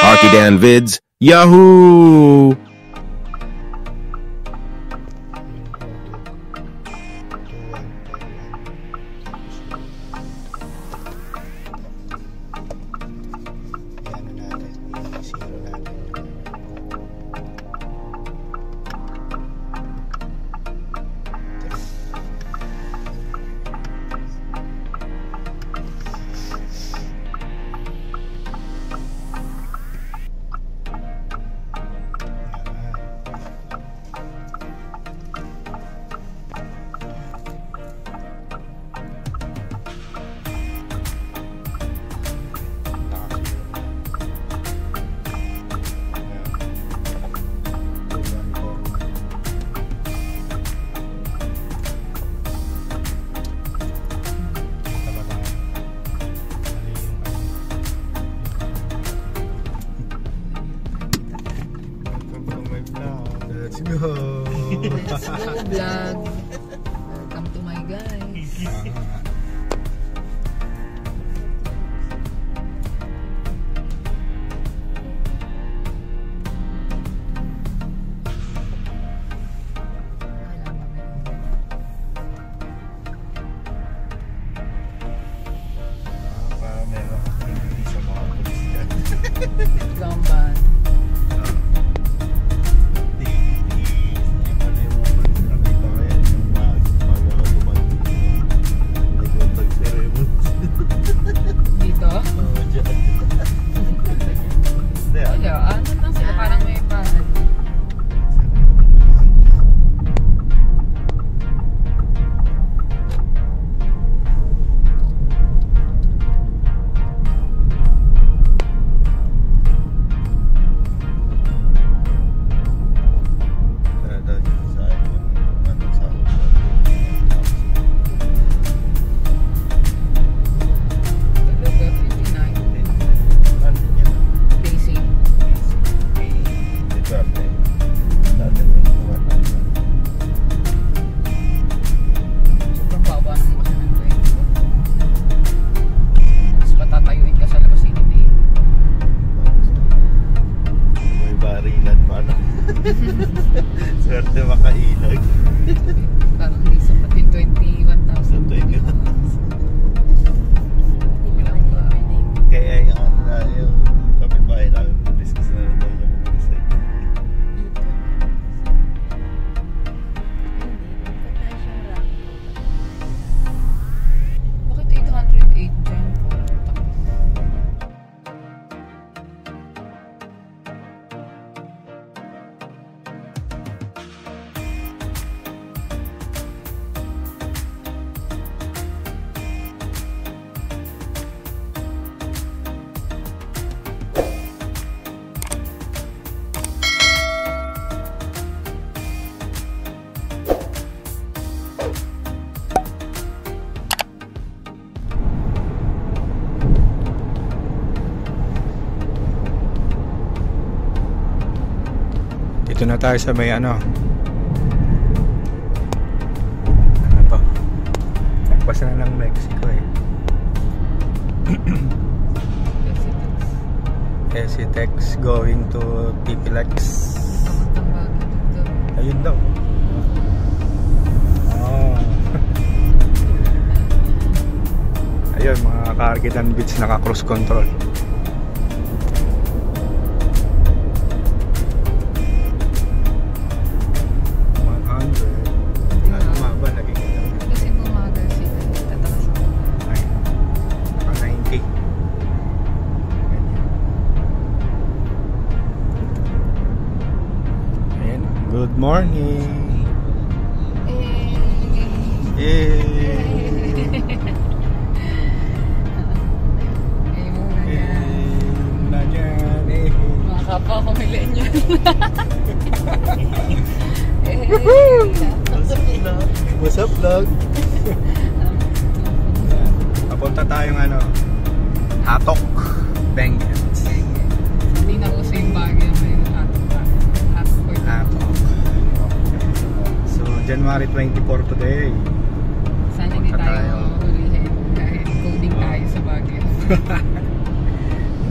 Archidan Vids, Yahoo! Let's go! Vlog. Welcome to my guys. Para meron sa mga pulis dyan. Gamban. Dito? Oo, dyan. Hindi ah. Wala, ano lang sila, parang may panad. Swerte makailag. Parang hindi sapat yung 21,000. Kulang ba? Kaya yung ano na yung kapitbahay namin pulis kasi na daw niya pulis eh. Bakit 808 dyan? Dito na tayo sa may ano to? Lagpas na ng Mexico eh. Esitex going to TPLEX. Ayun daw. Oh. Ayun, mga ka-Archidan Beach naka-cruise control. Good morning. Muna dyan. Mga kapwa ko millennial. What's up vlog? Papunta tayong ano, Hatok, Benguet. Hindi na uso yung bagay na yung Hatok. So January 24 today. Sana hindi tayo hulihin dahil coding tayo sa bagay.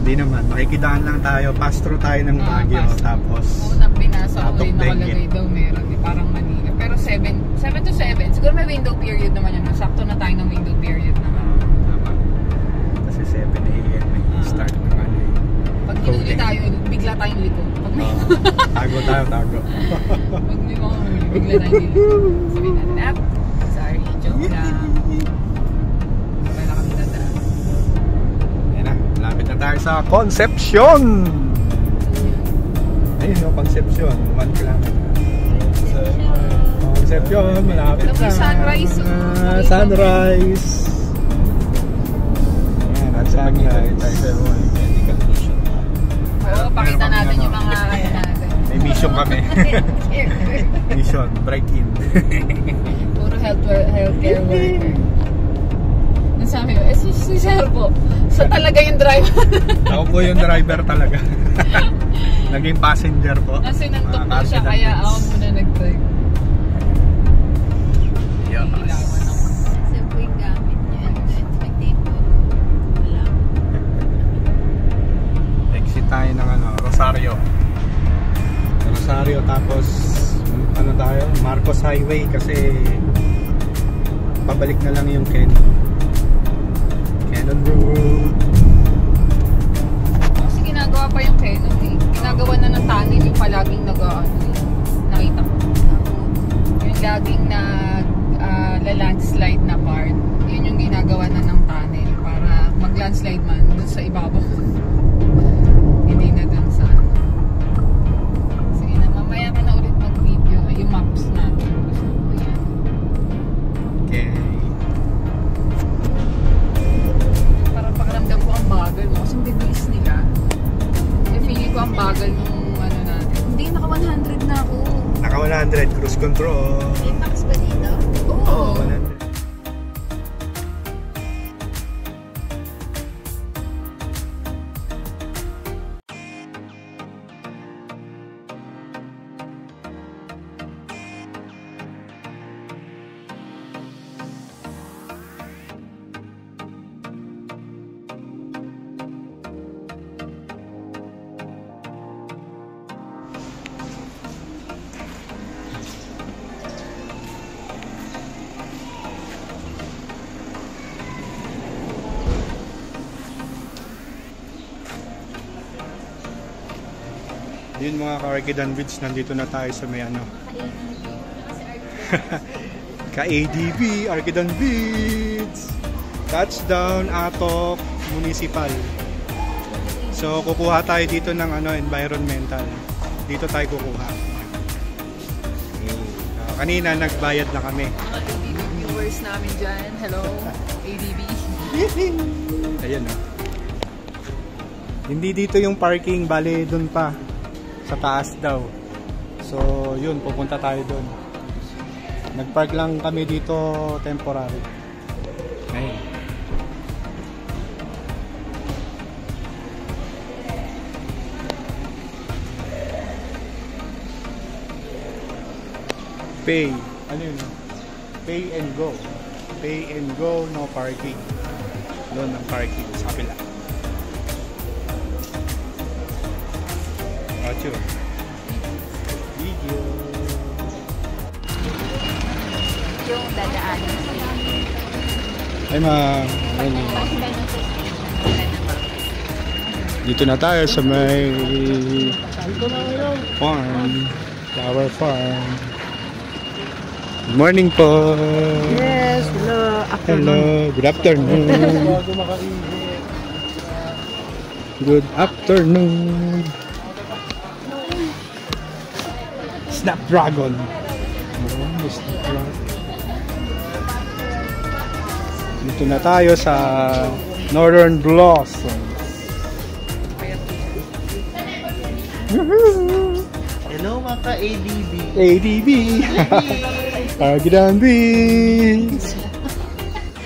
Hindi naman, makikidaan lang tayo, pass through tayo ng Baguio, pass through. tapos Unang binasa ko Tatok yung nakalagay Benguet. daw meron, parang Manila. Pero 7 to 7, siguro may window period naman yun. Sakto na tayo ng window period naman. tama. Kasi 7 a.m. may start ng ano eh. Pag hinuli Coding. tayo, bigla tayong liko. Pag may, Tago tayo, tago. pag may mga huli, bigla tayong liko. Sabihin natin, sorry, joke lang. Sabay na kami dadaan. Ayan na, malapit na tayo sa Concepcion! Ayun no, Concepcion, 1 kilometer. Concepcion, malapit Alam mo na. yung sunrise, oh. Sunrise! Ayan, at sunrise. Tayo sa medical mission. Oo, pakita natin yung mga ano natin. May mission kami. Mission, break-in. Puro healthcare worker. Sabi ko, si Sir po, siya talaga yung driver. Ako po yung driver talaga. Naging passenger po. Kasi nantok Mga po siya, Carpet kaya and ako Beats. muna nag-drive. Yes. Ilawan ako. Kasi po yung gamit niya. Expectate po. Wala. Exit tayo ng Rosario. Rosario, tapos ano tayo? Marcos Highway kasi pabalik na lang yung Cannon Road. Kasi ginagawa pa yung Canon eh. Ginagawa na ng tunnel yung palaging nakita ko. Yung laging landslide na part. Yun yung ginagawa na ng tunnel para mag-landslide man dun sa ibabaw. Hindi na dun sa Sige na, mamaya ka na ulit mag-video. Yung maps natin. Gusto ko yan. Okay. Parang pakiramdam ko ang bagal mo. Kasi ang bibilis nila. Eh, feeling ko ang bagal nung ano natin. Hindi, naka 100 na ako. Naka 100 cruise control. May max ba dito? Oo. 100. Yun mga ka-Arkidan Beats, nandito na tayo sa may ka-ADB, Arkidan Beats. Touchdown, Atok, Municipal. So kukuha tayo dito ng environmental. Dito tayo kukuha. Kanina nagbayad na kami. Mga ADB viewers namin dyan. Hello, ADB. Ayan o. Hindi dito yung parking, bale dun pa. Sa taas daw. So yun, pupunta tayo dun. Nagpark lang kami dito temporary. Ayun. Pay. Ano yun? Pay and go. Pay and go, no parking. Doon ang parking sa kabila. Ocho. Video. Yung dadaanan ko yun. Ay ma'am. Dito na tayo sa may farm. Flower farm. Good morning po. Yes, hello. Hello. Good afternoon. Good afternoon. Snapdragon. Oh, Snapdragon. Dito na tayo sa Northern Blossoms. Hello mga ka-ADB. ADB. Arkidan Beats.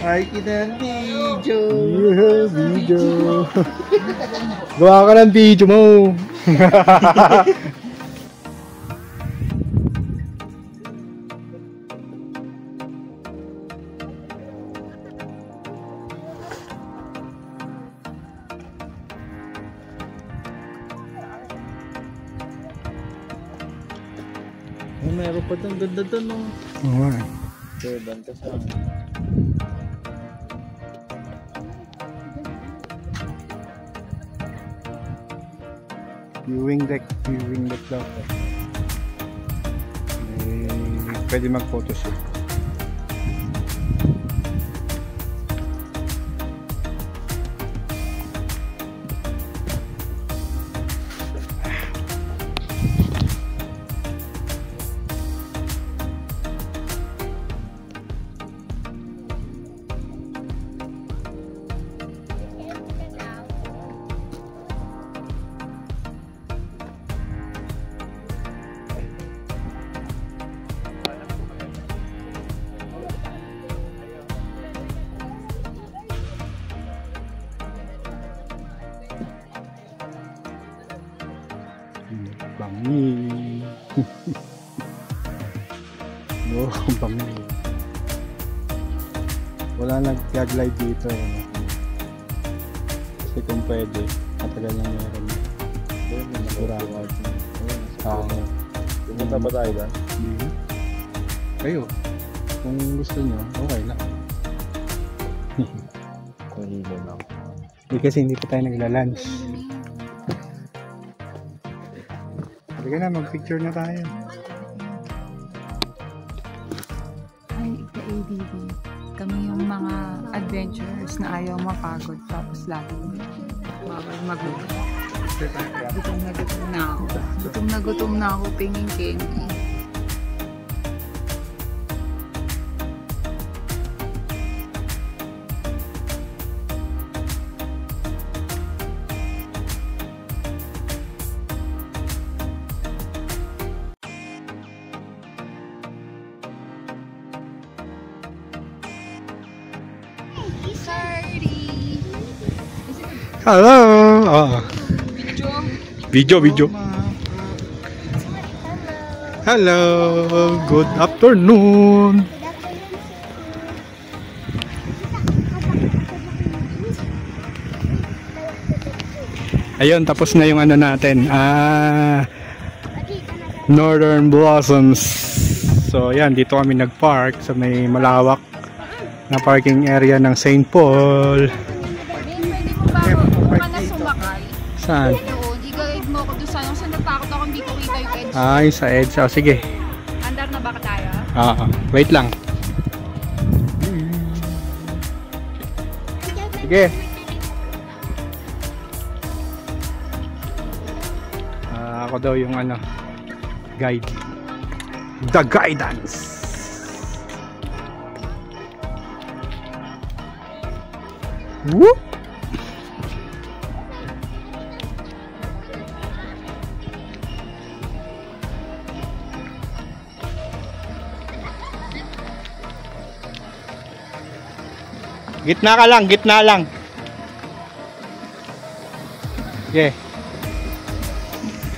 Arkidan Video. Yeah, video. Gawa ka ng video mo. meron pa doon. Doon, no? Oo nga. Doon ka sa... Viewing deck daw. Pwede mag-photoshoot. Bangi. No, bangi. Wala nag-glide dito eh. Kasi kung pwede, matagal na meron. Sigurado. Pumunta ba tayo ba? Kayo, kung gusto nyo, okay lang. Kung hilo lang. Kasi hindi pa tayo nagla-lunch. Halika na, mag-picture na tayo. Ay, ka-ADD. Kami yung mga adventurers na ayaw mapagod tapos lagi bawal magulat. Gutom na ako. Gutom na ako, pingin-kengi. Hello! Video. Hello! Good afternoon! Ayun, tapos na yung ano natin. Northern Blossoms. So, yan. Dito kami nag-park sa may malawak na parking area ng St. Paul. Saan? Oo, i-guide mo ako doon sa saan natakot ako hindi ko kita yung edge. Ay, sa edge. Oh, sige. Andar na ba tayo? Wait lang. Sige. Ako daw yung ano, guide. The guidance. Whoop! Gitna lang. Yeah.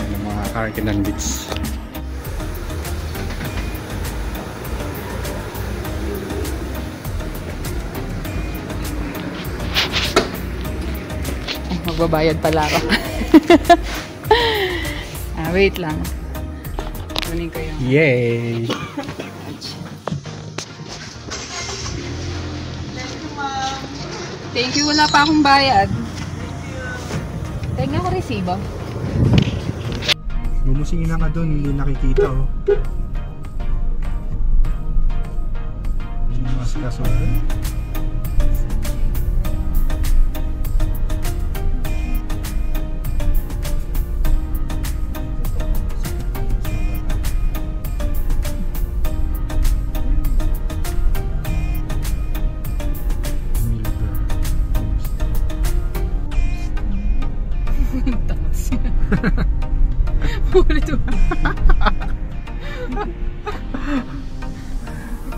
Yan ang mga Carquenan Beach. Magbabayad pala ako. Wait lang. Kunin ko yung... Yay! Thank you, wala pa akong bayad. Tingnan ko resibo. Bumusina ka dun, hindi nakikita oh. Mas kaso dun.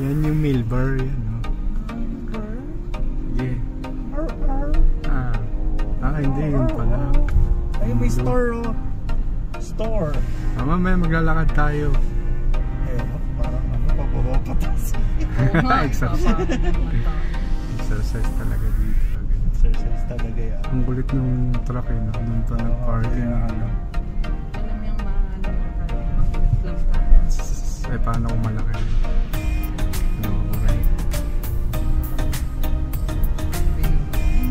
Yan yung Milbar yan oh. Yeah. Hindi yun pala. Ay, may store oh. Store. Mamaya maglalakad tayo. Parang papapatas. Exercise talaga dito. Exercise talaga yan. Ang kulit ng truck eh, doon pa nag-parking. Alam yung mga ano lang tayo. Ay, paano kung malaki? No, okay.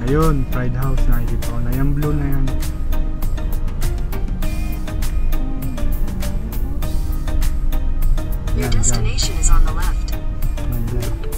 Ayun, Pride House. Nakikita ko na yung blue na yan. Your destination is on the left. Nandiyan.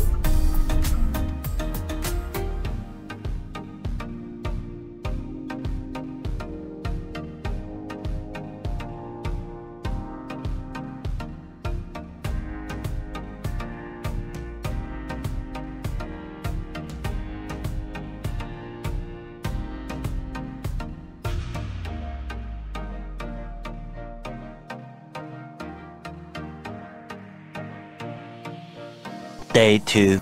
Day 2.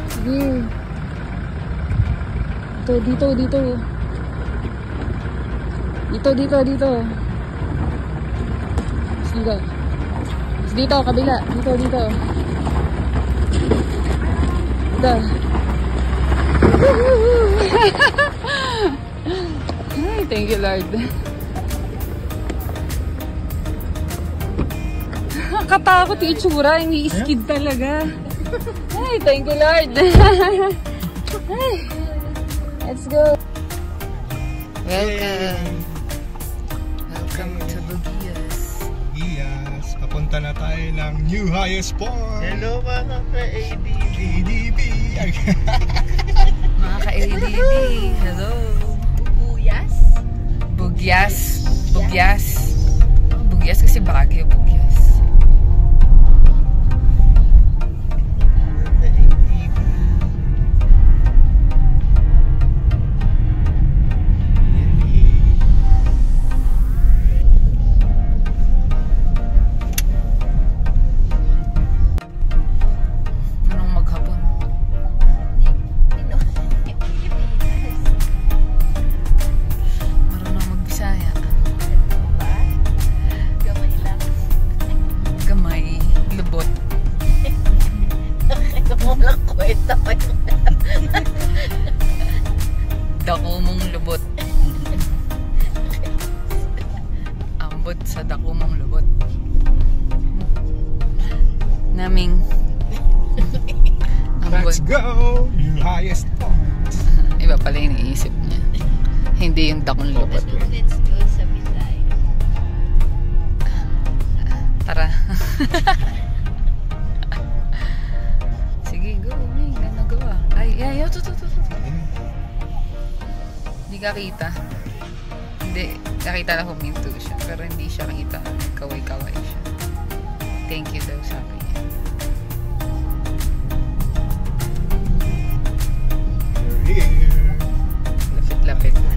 Sige. Dito. Dito. Dito, kabila. Dito. Dito. Ay, thank you, Lord. Nakatakot yung itsura. Ini-skid talaga. Ay, thank you, Lord. Ay, let's go. Welcome to Bugias. Yes, papunta na tayo ng new highest point. Hello mga ka-ADB. ADB. Mga ka-ADB, hello. Bugias kasi Baguio, Bugias. Dako mong lubot. Ambot sa dako mong lubot. Naming ambot. Let's go! New highest point. Iba pala yung iniisip niya. Hindi yung dakong lubot. Let's go sa Bisaya. Tara. Sige, go. May nagawa. Ay, to. Hindi ka kita. Hindi, nakita lang huminto siya. Pero hindi siya kita. Kaway-kaway siya. Thank you daw, sabi niya. You're here. Lapit-lapit na.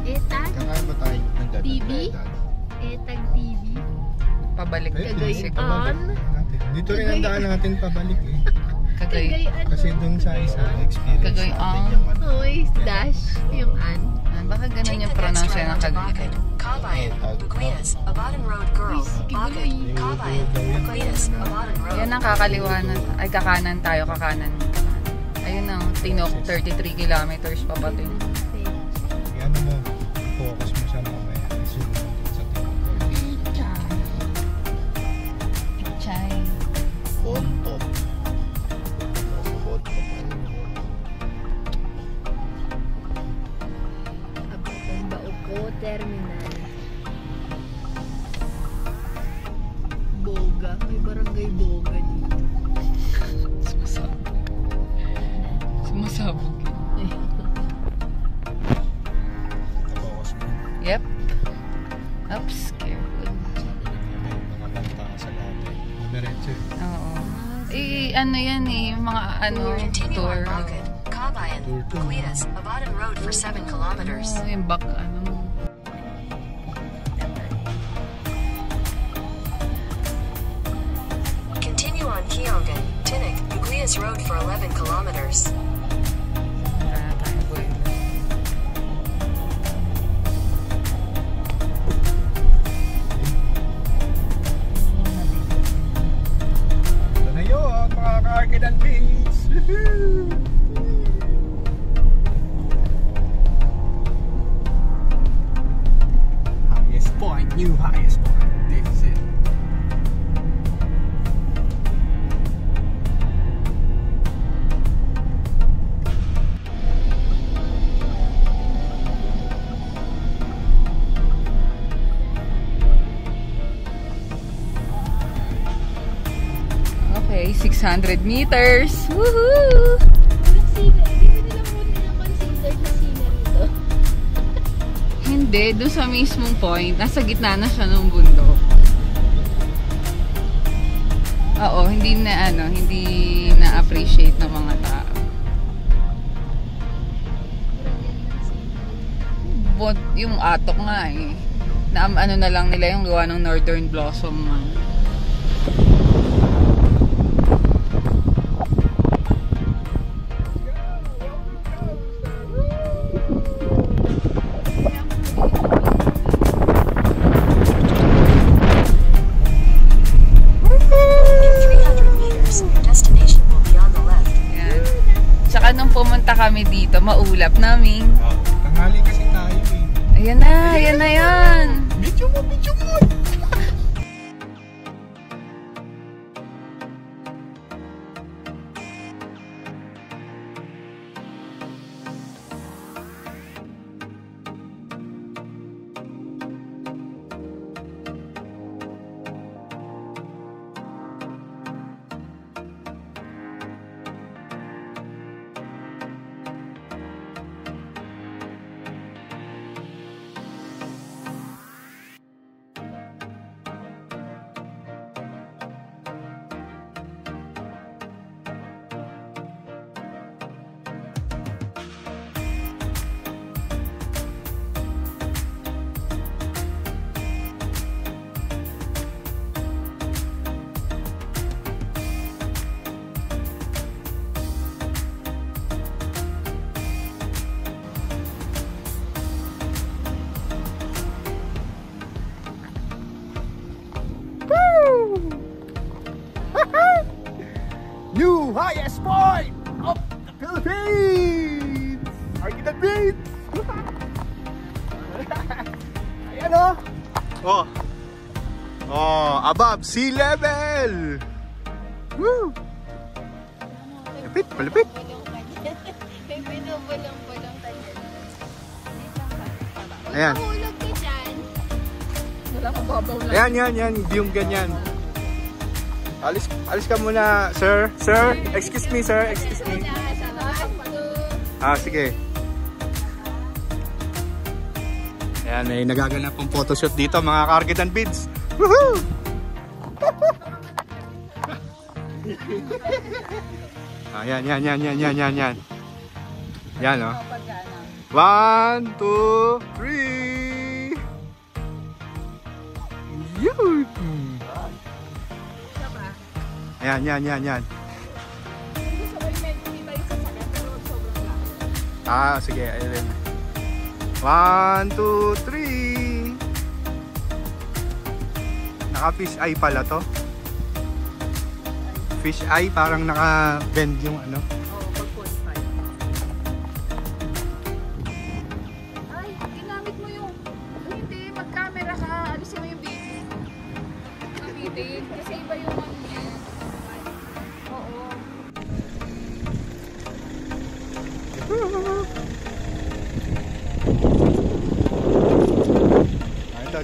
Etag Kakain ba tayo ng gabi? TV? Etag TV. Pabalik Pwede. na siguro. Gagayon. Dito rin ang daan natin pabalik eh. Kagayon. Kasi dun sa isa experience Kagayon. natin yung ano. Oy, dash yung an. Baka ganun Take yung the next pronounce right ng onto Kagayon. Bakod, Kabayan, Buguias, Abadan Road Girls, Bakod, Kabayan, Buguias, Abadan Road. Yan ang kakaliwanan. Ay, kakanan tayo. Kakanan. Ayun na. Tinok. 33 kilometers pa ba ito yun? Yan mo, focus mo siya mamaya. Isun mo sa tinapos. Chay. Bonto. Abotang Baoko Terminal. Boga. May barangay Boga dito. Sumasabog. Focus mo. Yep. Oops. Careful. May mga banta sa lahat eh. Diretso eh. Oo. Eh, ano yan eh. Yung mga ano, Continue tour. on Bakod, Kabayan, Buguias, Abadan Road for 7 kilometers. Oh, yung back, ano. Continue on Kiongan, Tinik, Buguias Road for 11 kilometers. Wala tayo boy. Okay, 600 meters. Woohoo! Walang scenery. Hindi nila muna na consider na scenery to. Hindi, doon sa mismong point. Nasa gitna na siya ng bundok. Oo, hindi na-appreciate ng mga tao. But yung atok nga eh. Na ano na lang nila yung gawa ng Northern Blossom man. Nung pumunta kami dito, maulap namin. Tanghali kasi tayo eh. Ayan na yan. Medyo mo. New highest point of the Philippines! Arkidan Beach! Ayan o! Oh, above sea level! Woo! Palapit! May pinubulong-bulong tayo. Ayan. Mahulog ka dyan. Wala kang babaw lang. Yan, yung ganyan. Alis ka muna, sir. Sir, excuse me, sir. Excuse me. Sige. Ayan, ay nagaganap pong photoshoot dito, mga ka-Arkidan Vids. Woohoo! Yan. Yan, oh. 1, 2, 3. Yun! Yan. Sige. Ayun. 1, 2, 3. Naka-fish eye pala to. Fish eye, parang naka-bend yung ano. Ay, ginamit mo yung... Hindi, mag-camera ka. Alisin mo yung video. Gamitin. Kasi iba yung ano niya.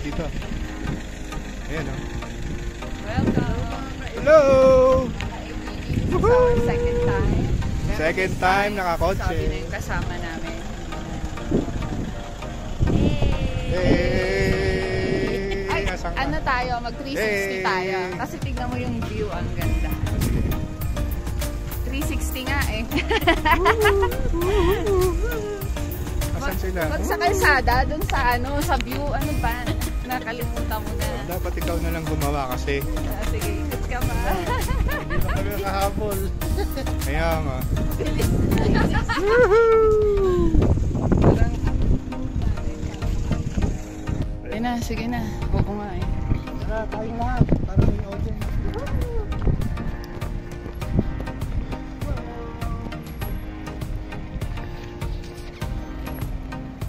Dito. Ayan o. Welcome. Hello! Second time. Second time nakakotse. Sabi na yung kasama namin. Hey! Ay, ano tayo? Mag 360 tayo. Kasi tignan mo yung view. Ang ganda. 360 nga eh. Asan sila? Pag sa kalsada, dun sa ano, sa view, ano ba? Nakalimutan mo na. Dapat ikaw na lang gumawa kasi. Sige, ikot ka ba? Hindi na kami nakahabol. Kaya nga. Ayun na, sige na. Oo nga eh. Tara, tayo lahat. Para may audience.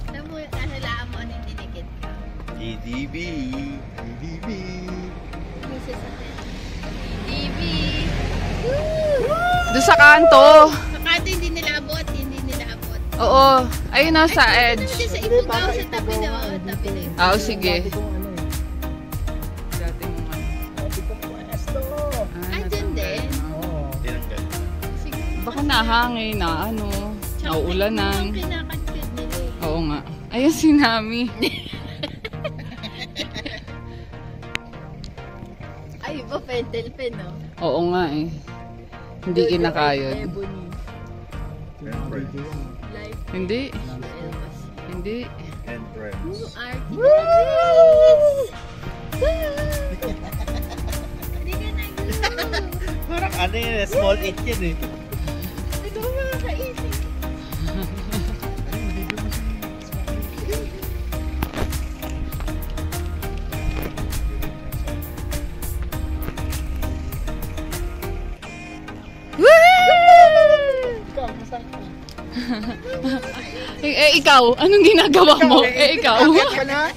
Nahulaan mo ano yung dinikit ka. TDB. DB. Doon sa kanto. Sa kanto hindi nila abot. Oo. Ayun na sa edge. Kasi sa ibugaw sa tabi na. Tabi na. Sige. Dati kong ano eh. Dati mong ano. Dati kong pwesto. Andyan din. Oo. na hangin, na ano, nauulanan. Ang kinakantid nila eh. Oo nga. Ayun si Nami. Ay, iba pentel pen, no? Oo nga eh. Hindi kinakayod. Ebony. Life. Hindi. Hindi. And friends. Arty. Hindi ka na Parang ano yun, small 8 yun eh. Ito ba makakaisip? Ikaw, anong ginagawa mo? Ikaw. Ka na?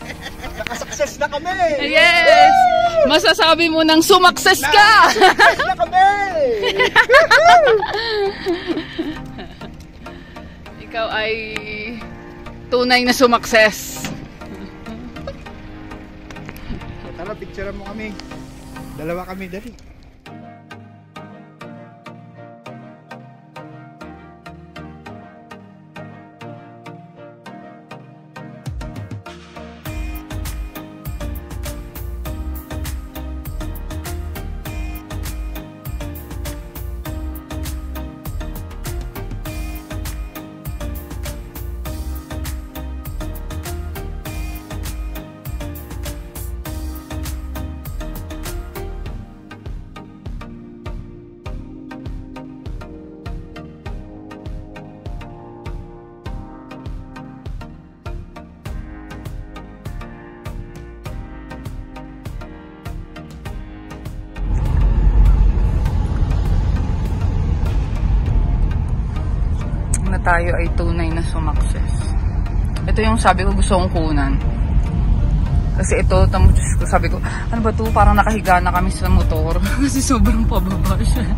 Nakasuccess na kami! Yes! Masasabi mo nang sumakses ka! Success na kami! Ikaw ay tunay na sumakses. So, tara, picturean mo kami. Dalawa kami, dali. Tayo ay tunay na sumakses. Ito yung sabi ko gusto kong kunan. Kasi ito, sabi ko, ano ba to? Parang nakahiga na kami sa motor. Kasi sobrang pababa siya.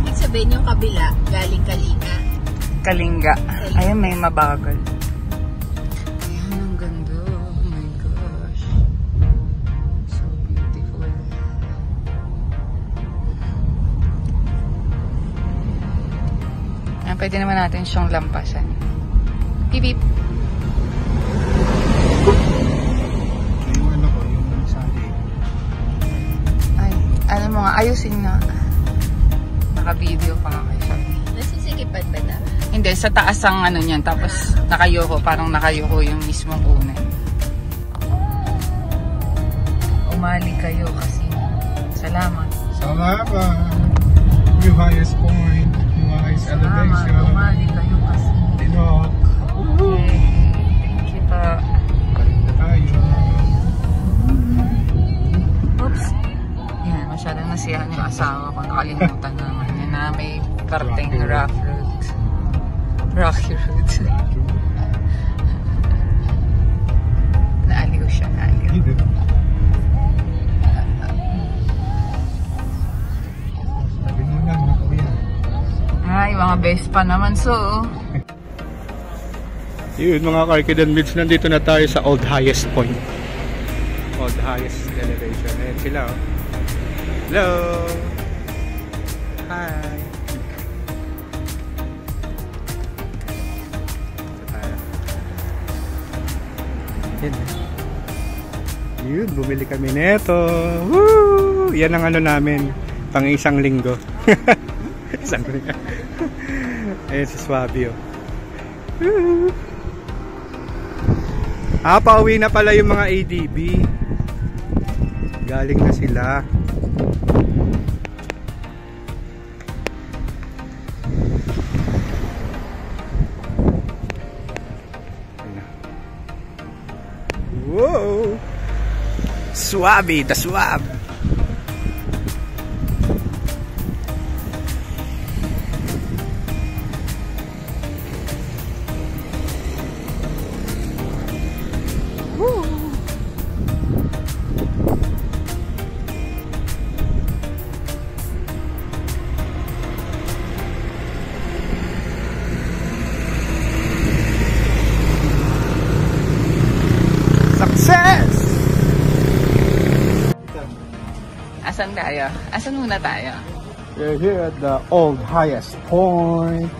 Ibig sabihin yung kabila, galing Kalinga. Kalinga. Ayan, may mabagal. Ayan, ang ganda. Oh my gosh. So beautiful. Ayan, pwede naman natin siyang lampasan. Beep beep. Yung ano ko, yung sali. Ay, alam mo nga, ayusin nga. Naka-video pa nga kayo, sabi. Nasisikipan ba na? Hindi, sa taas ang ano niyan, tapos nakayoko, parang nakayoko yung mismong unan. Umali kayo kasi. Salamat. Salamat! Yung highest point, yung highest elevation. Salamat, umali kayo kasi. Dinok. Okay, thank you pa. Balik na tayo. Oops. Yan, masyadong nasiyahan yung asawa ko. Nakalimutan naman. Yan na may karting rough road. Rocky road. Naaliw siya, naaliw. Sabi mo lang, kuya. Ay, mga best pa naman, so. Yun mga Karkidan Beach, nandito na tayo sa Old Highest Point. Old Highest Elevation. Ayan sila, oh. Hello! Hi! Yun, bumili kami neto. Woo! Yan ang ano namin, pang isang linggo. Isang linggo. Ayan si Swabio. Woo! Pauwi na pala yung mga ADB. Galing na sila. Whoa! Swabe, the swab. Woo! Success! tayo? Asan muna tayo? We're here at the old highest point.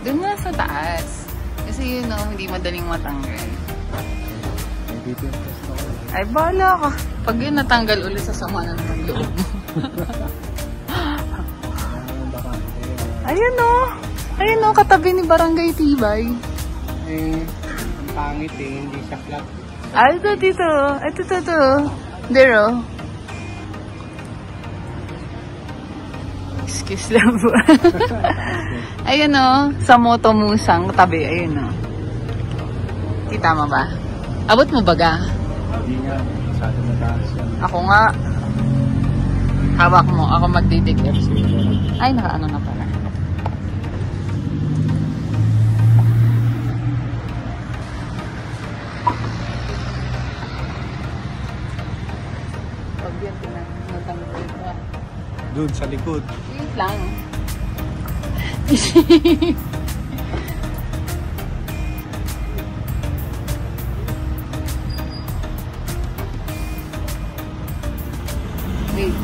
Doon na sa taas. Kasi yun o, hindi madaling matanggal. Ay, bahala ka. Pag yun natanggal ulit, sasama na naman loob mo. Ayun o. Ayun o, katabi ni Barangay Tibay. Eh, ang pangit eh, hindi siya flat. Ay, ito dito. Ito. There o. Excuse lang po. Ayun o, sa Moto Musang tabi. Ayun o. Kita mo ba? Abot mo baga? Hindi nga, masyado mataas yan. Ako nga. Hawak mo. Ako magdidikit. Ay, nakaano na pala. Pag yan, tinatanggal ka. Doon sa likod. Wait lang.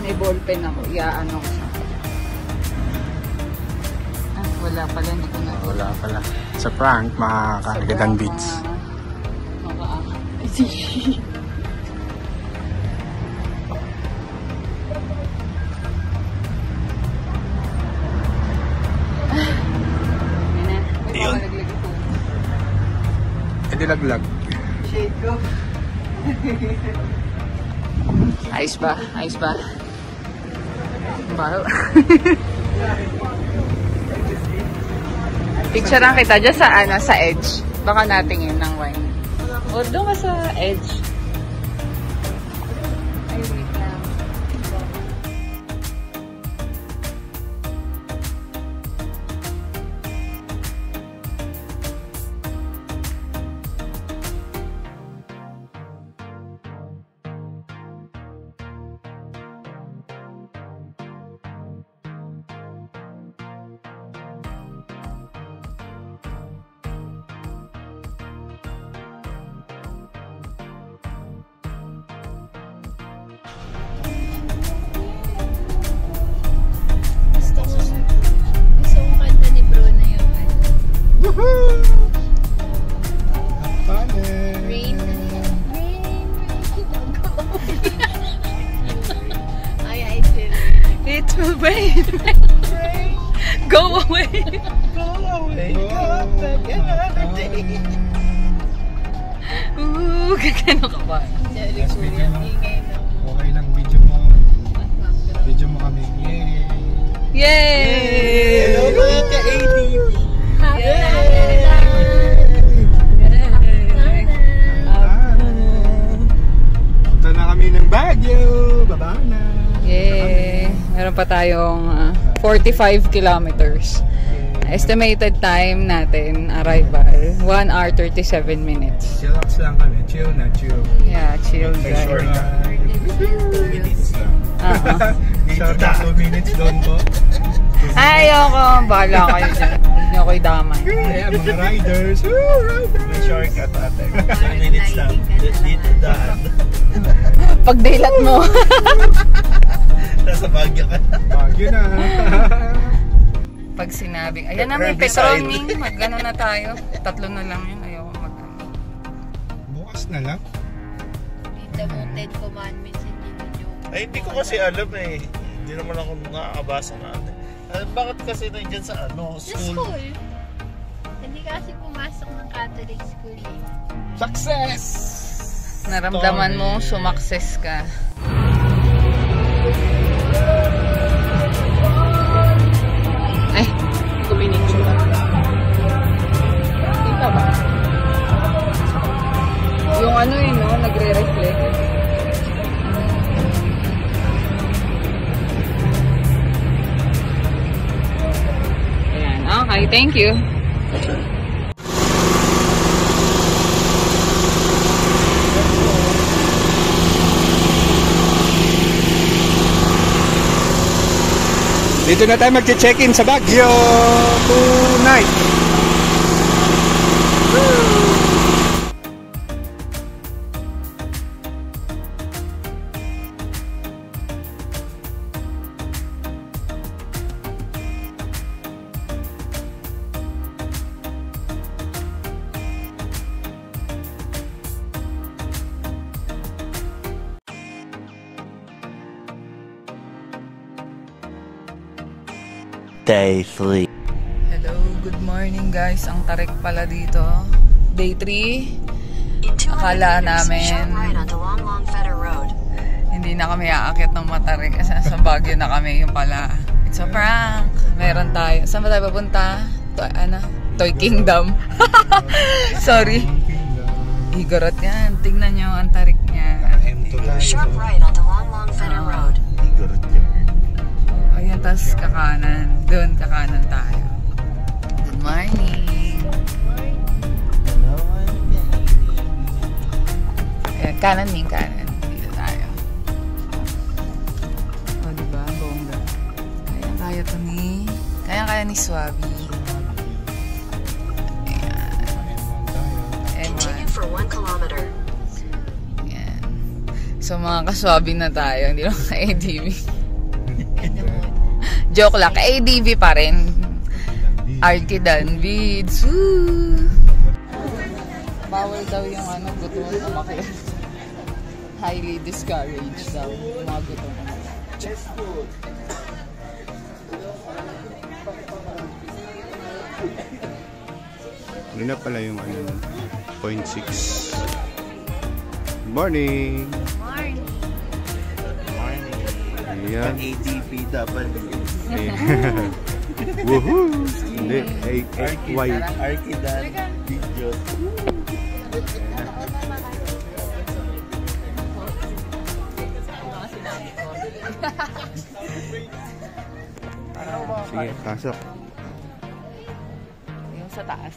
May ballpen ako. Iaano ko siya. Ah, wala pala. Hindi ko na. Wala pala. Sa prank, makakaligadan beats. Yun. Eh, dilaglag. Shade ko. Ayos ba? Ayos ba? Baho. Picture lang kita dyan sa, sa edge. Baka natingin ng wine. O, doon ka sa edge. Ay, wait lang. Gusto kong kanta ni Bruno yung Rain. I feel It will rain. Go away. Gagano ka ba? Jerry Kuya, ingay na. Okay lang, video mo. Video mo kami. Yay! Yay! Hello mga ka-ATV! Punta na kami ng Baguio! Baba na! Yay! Meron pa tayong 45 kilometers. Estimated time natin, arrival, 1 hour 37 minutes. Chillax lang kami. Chill na, chill. Yeah, chill guys. Short na 2 minutes doon po. Ay, ayoko. Bahala kayo dyan. Hindi nyo ako'y damay. Ayan, mga riders. May shortcut ate. 10 minutes lang. Dito daan. Pag daylat mo. Nasa Baguio ka. Baguio na. Pag sinabing, ayan na may petroning. Mag-ano na tayo. 3 na lang yun. Ayoko mag-ano. Bukas na lang. Dito mo 10 commandments hindi na joke. Ay, hindi ko kasi alam eh. Hindi naman ako nakakabasa natin. Bakit kasi nandiyan sa ano? Sa school. Hindi kasi pumasok ng Catholic school eh. Success! Naramdaman mo, sumakses ka. Ay, kuminicture ba? Kita ba? Yung ano yun, no? Nagre-reflect. Ayan, okay, thank you. Dito na tayo mag-check-in sa Baguio tonight. Day 3. Hello, good morning guys. Ang tarik pala dito. Day 3. Akala namin hindi na kami aakyat ng Matarik kasi sa Baguio na kami. Yung pala, it's a prank. Meron tayo. Saan ba tayo papunta? Toy Kingdom. Sorry. Igorot yan. Tingnan nyo ang tarik niya. Sharp right onto Long Feder Road. Igorot yan. Ayan, tas kakanan. Doon kakanan tayo. Good morning. Ayan, kanan din kanan. Dito tayo. O, diba? Bongga. Ayan, kaya to ni... Kaya ni Swabi. Continue for 1 kilometer. Ayan. So, mga kaswabi na tayo. Hindi lang ka-ADV. Joke lang. Ka-ADV pa rin. Arkidan Vids. Woo! Bawal daw yung gutom umakyat. Highly discouraged daw. Mga gutom umakyat. Ano na pala yung 0.6. Good morning! Morning. Ayan. ADP dapat. Woohoo! Hindi, Y. Arkidan video. Sige, pasok. Yung sa taas.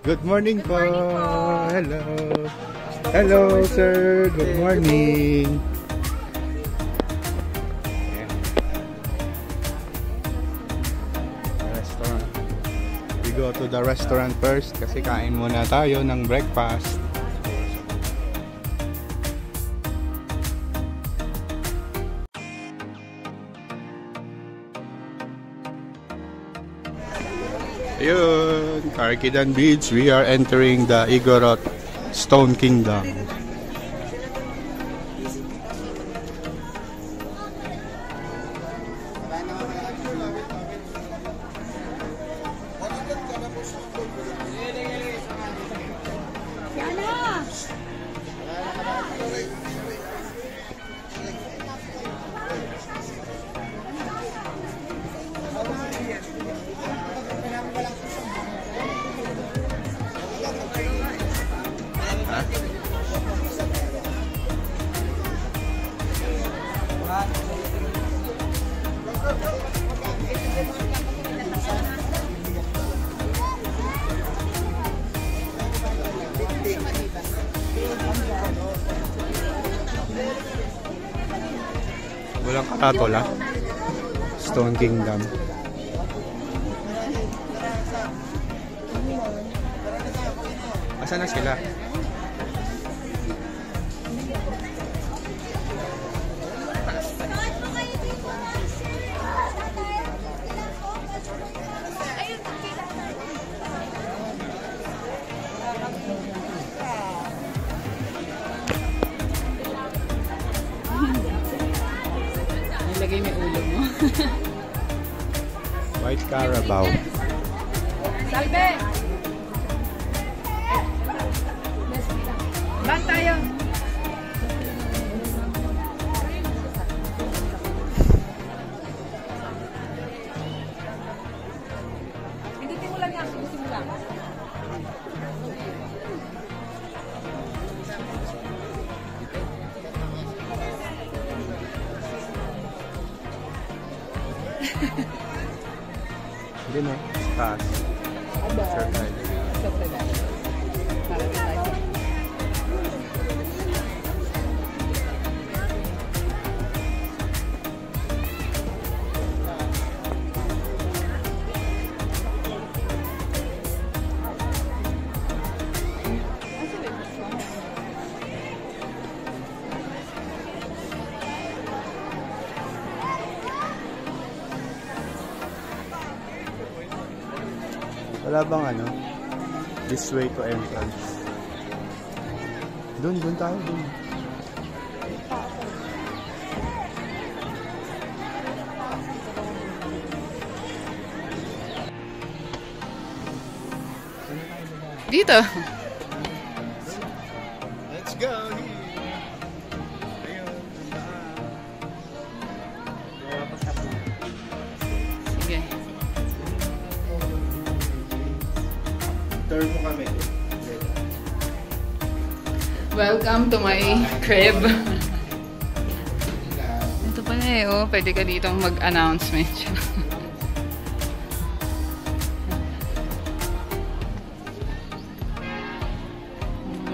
Good morning po! Hello! Hello, sir! Good morning! Restaurant. We go to the restaurant first kasi kain muna tayo ng breakfast. Ayun, Arkidan Beach, we are entering the Igorot Stone Kingdom. Walang katatola. Stone Kingdom. Asan na sila? Nilagay may ulo mo. White Carabao. Salve! Bang tayo! Hindi timulan nga. Timulan. Hindi na. Taas. Circle. Wala bang this way to entrance? Doon tayo, doon. Dito. Let's go! Sige. Turn mo kami. Welcome to my crib. Ito pala eh, oh. Pwede ka ditong mag-announcement.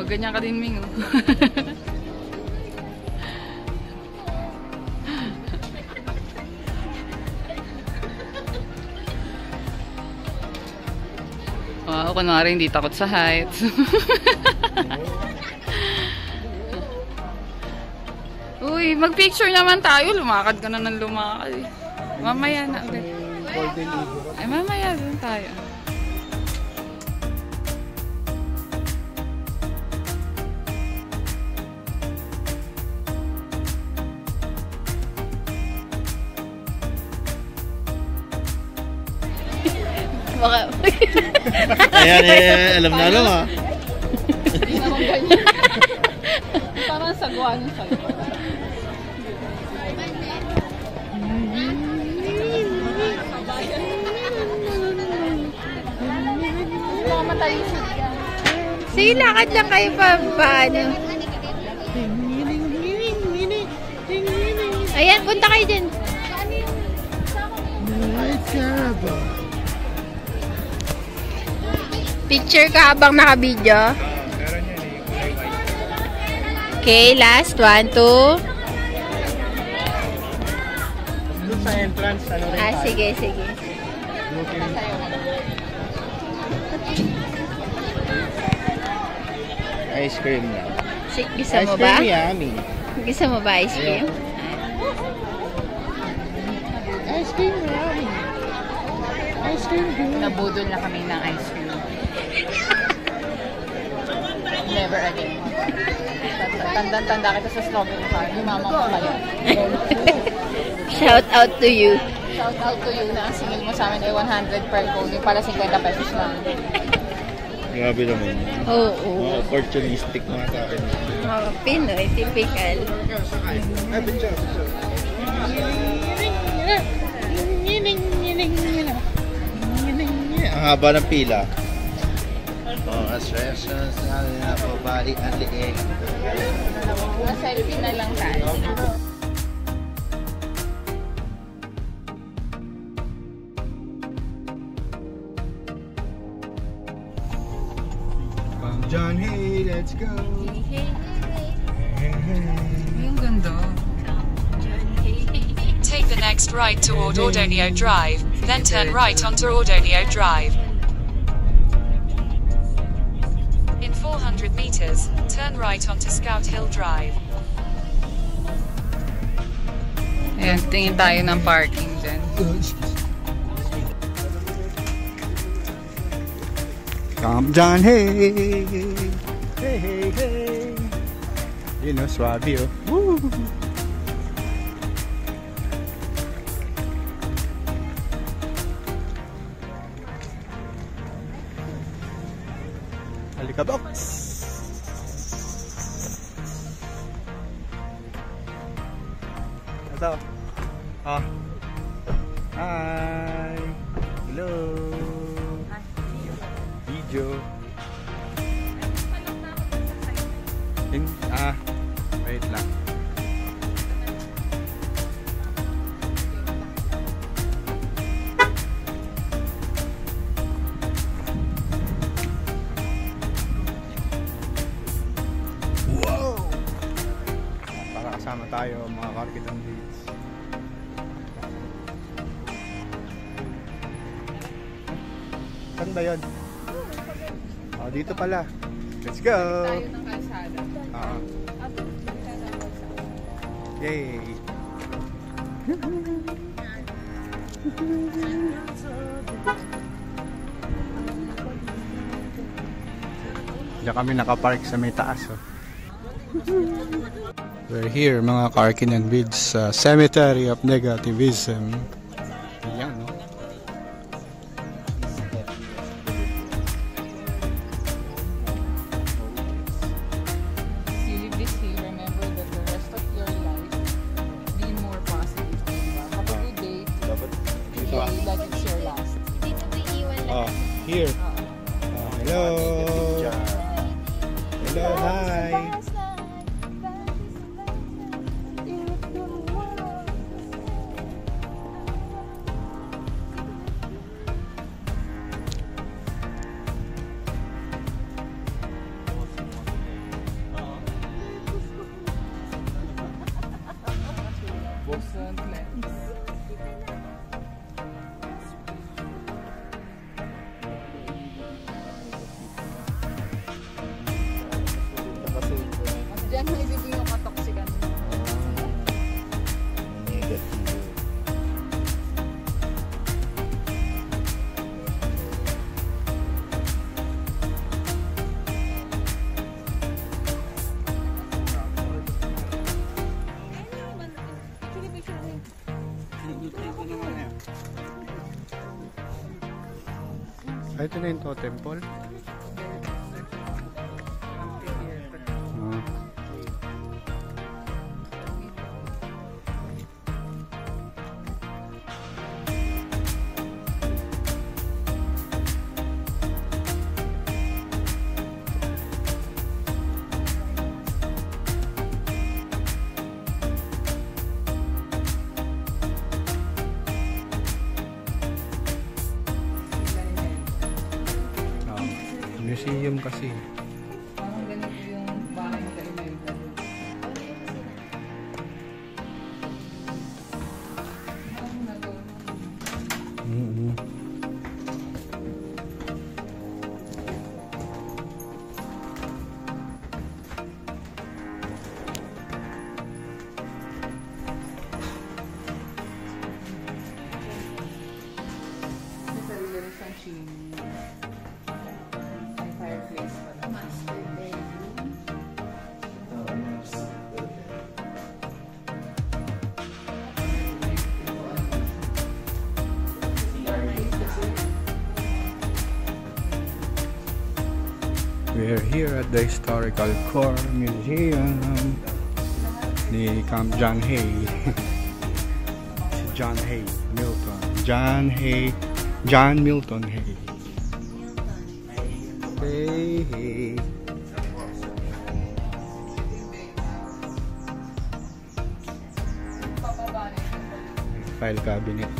Ganyan ka din, Ming. Wow, kunwari hindi takot sa heights. Uy, mag-picture naman tayo. Lumakad ka na ng lumakad. Mamaya na ulit. Ay, mamaya doon tayo. Baka... Ayan eh, alam na alam ah. Hindi naman ganyan. Parang sagwa ng sagwa. Sige, lakad lang kayo pa, paano? Ayan, punta kayo dyan. Picture ka habang naka-video. Okay, last. 1, 2. Doon sa entrance, ano rin tayo. Sige, sige. Ice cream na. Gusto mo ba? Ice cream yummy. Gusto mo ba ice cream? Ice cream yummy. Ice cream good. Nabudol na kami ng ice cream. Never again. Tanda kita sa strawberry farm. Yung mama ko kayo. Shout out to you. Shout out to you na ang singil mo sa amin ay 100 per code. Yung pala 50 pesos lang. Grabe naman. Oo. Mga opportunistic mga tao. Mga Pinoy, typical. Ay, picture. Ang haba ng pila. Mga stresses, na po, bali, ang liig. Selfie na lang tayo. John, hey, let's go. Yung ganda. Take the next right toward Ordonio Drive, then turn right onto Ordonio Drive. In 400 meters, turn right onto Scout Hill Drive. Ayan, tingin tayo ng parking dyan. Come John, hey. Hey, hey, hey. You know, swabe, oh. Woo. Halika, box. Ito. Ah. Hi. Hello. Video. Wait lang. Wow! Para kasama tayo mga Karkitan Beats. Saan ba yun? Oh, dito pala. Let's go! Tayo ng kalsada. Yay! Diyan kami nakapark sa may taas, oh. We're here mga Arkin and Vids sa Cemetery of Negativism. Ayan, no? You live this here, remember that the rest of your life, be more positive. Have a good day. Feel like it's your last. Dito ba iwan lang? Oh, here. Hello. Hello, hi. Diyan may bibig yung katoksikan. Ay, ito na yung totem pole. Museum kasi. Parang ganito yung bahay na Imelda. Fireplace pala. Master bedroom. We're here at the Historical Core Museum ni Camp John Hay. Si John Hay Milton. John Milton Hay. Hey. File cabinet.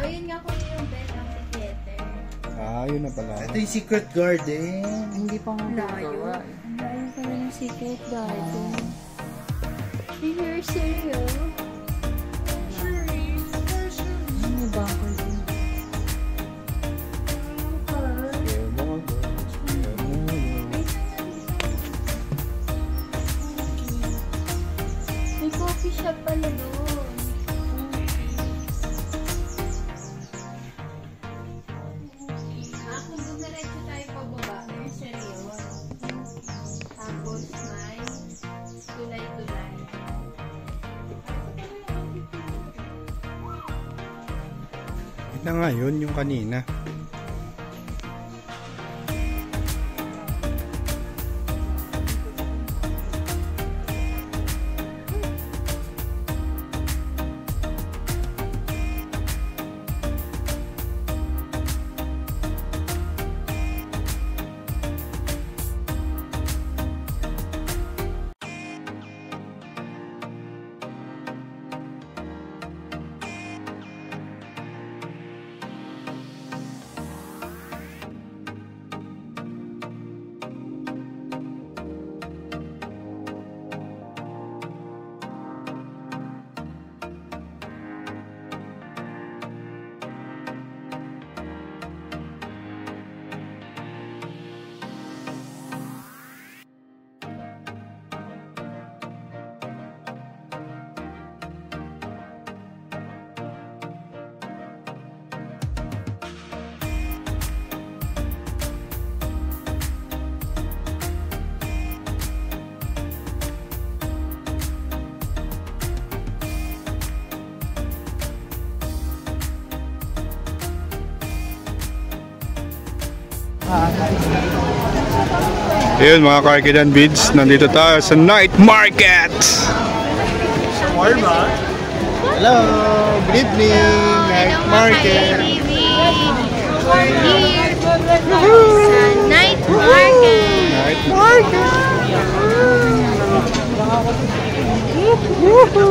Ayun nga po yung bed amphitheater. Yun na pala. Ito yung secret garden. Hindi pa nga Layo. Ang layo pala yung secret garden. Here, Sirio. Ano ba ako din? May coffee shop pala doon. Kung dumiretso tayo pababa, may Sirio. Tapos may tulay-tulay. Ito nga yun, yung kanina. Ayun mga Karkidan Vids, nandito tayo sa night market. Hello, good evening, night market. We're here sa night market. Night market.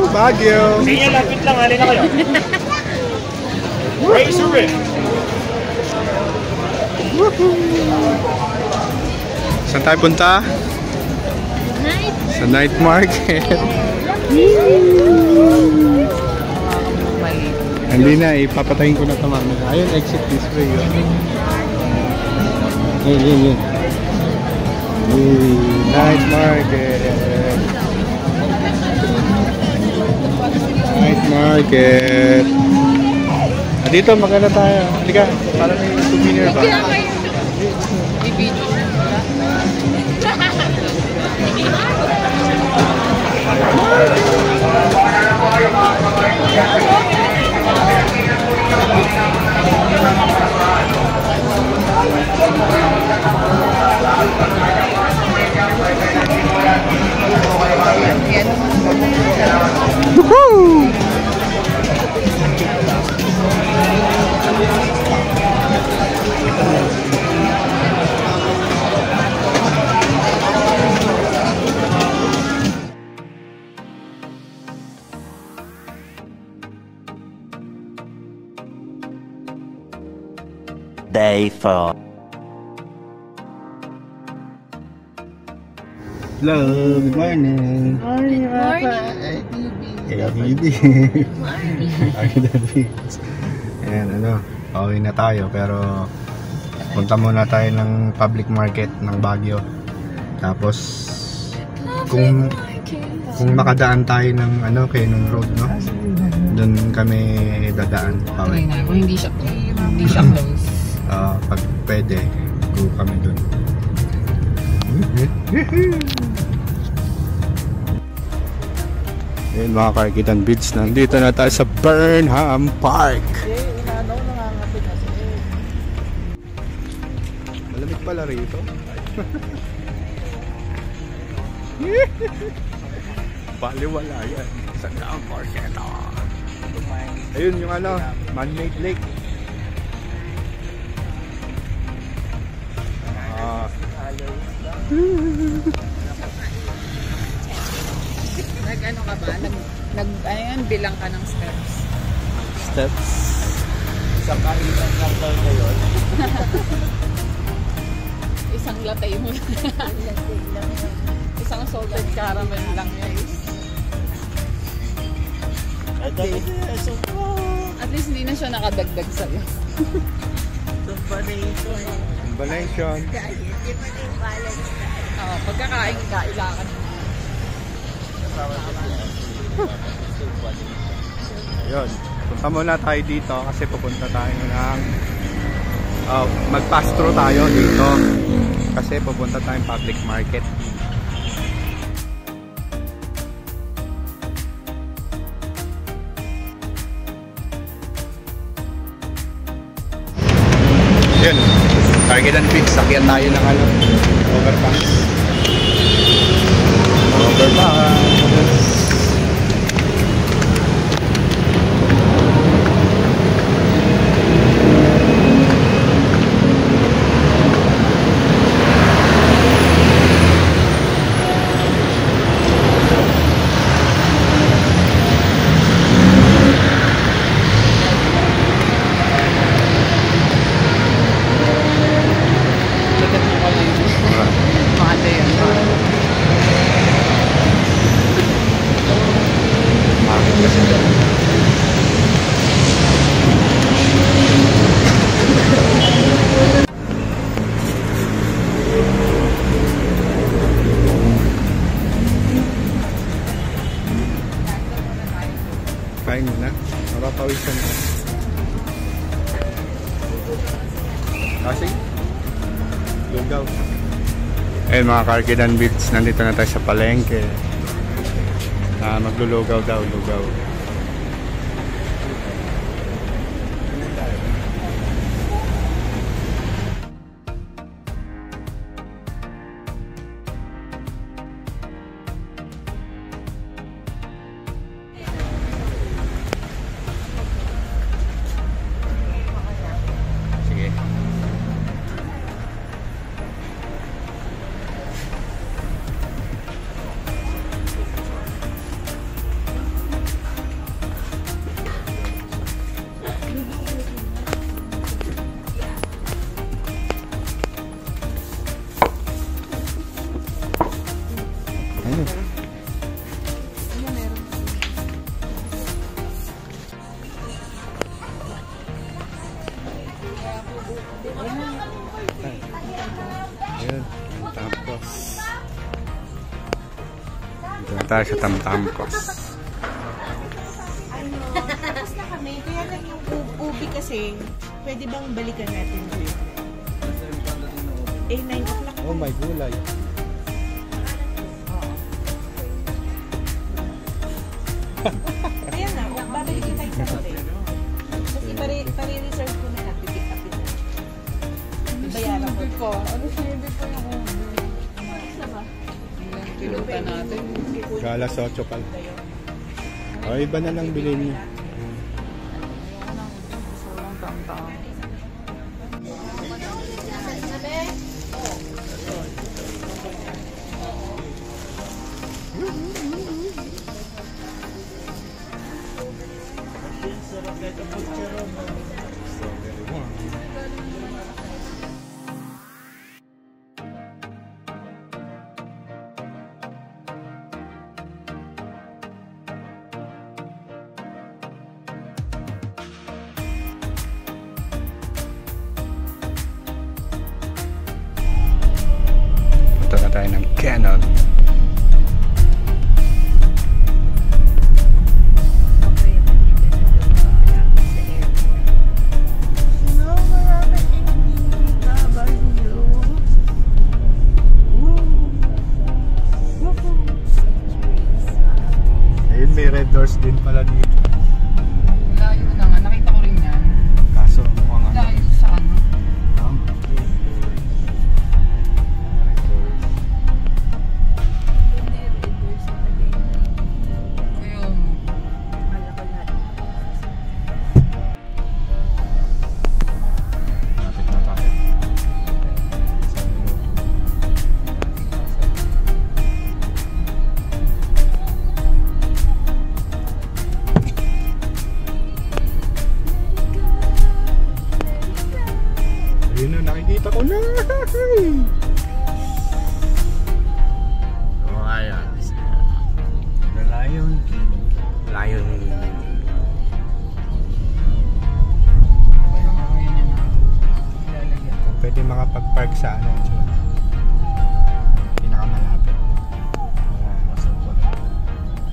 Baguio. Sige, lapit lang, halina kayo. Razor it. Saan tayo punta? Night. Sa night market. Hindi na, ipapatayin ko na ito mamaya. Ayun, exit this way. Yun. Night market. Night market. Dito, maganda tayo. Halika, para may souvenir ba? Woohoo! Day 4. Hello, good morning. Morning. Ayan, pauwi na tayo pero punta muna tayo ng public market ng Baguio. Tapos kung makadaan tayo ng Quezon Road, no? Doon kami dadaan. Okay na, kung hindi siya close. Pag pwede, go kami doon. Ayun mga Karkidan Vids, nandito na tayo sa Burnham Park. Malamig pala rito. Baliwala yan. Sa Burnham Park ito. Ayun yung man-made lake. Nag-ano ka ba? Bilang ka ng steps. Steps? Isang kainan lang daw kayo. Isang latay mo lang. Isang salted caramel lang yan. At least hindi na siya nakadagdag sa'yo. Combination. Pagkakain ka, ilakan mo. Ayun, punta muna tayo dito kasi pupunta tayo ng mag-pass through tayo dito kasi pupunta tayong public market. Yun, Karkidan Vids, sakyan tayo ng overpass. Kain muna. Mapapawisan ka. Kasi lugaw. Ayun mga Karkidan Vids, nandito na tayo sa palengke. Maglulugaw daw, lugaw. Ayan, Tamtambos. Dito na tayo sa Tamtambos. Tapos na kami. Kaya lang yung ubi kasi, pwede bang balikan natin dito? 9 o'clock. Oh, my gulay. Ayan na, babalikin tayo sa hotel. Kasi pare-reserve ko na lang. Pick up ito. Bayaran ko. Ano sinabi ko yung ubi? Isa ba? Pinuta natin. Galas 8 pala. O, iba na lang bilhin niyo. Gusto lang tamtam. Punta na tayo ng Canon. Ayun, may red doors din pala dito. Layo na nga. Nakita ko rin yan. Kaso mukhang ano. Layo sa ano. Ayun. Lapit na tayo. Isang minuto. Ayun na, nakikita ko na. Oh, ayan. The Lion King. Lion King. Pwede makapag-park sa ano. Pinakamalapit.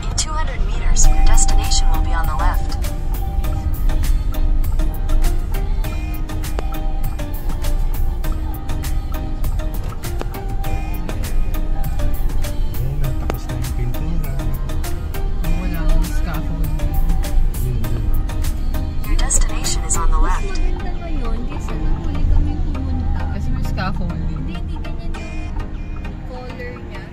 Sa 200 meters, your destination will be on the left. Ayun na, tapos na yung pintura. Wala akong scaffolding. Yun, yun. Your destination is on the left. Maganda ngayon kasi nung huli kami pumunta. Kasi may scaffolding. Hindi ganyan yung color niya.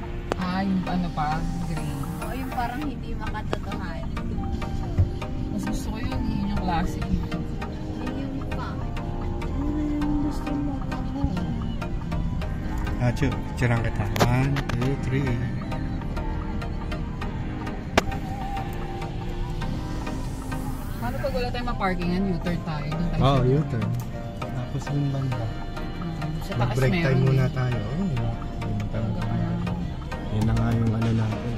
Yung ano pa, grey. O yung parang hindi makatotohanan. Mas gusto ko yun yung klase. Yun yung pangit. Gusto mo ako. Chu, picturean kita. 1, 2, 3. Paano pag wala tayong ma-parkingan, U-turn tayo. Doon tayo Oh, sa- U-turn. Tapos yung banda. Sa taas Mag-break time meron muna eh. tayo. Oh, yun na nga yung ano natin.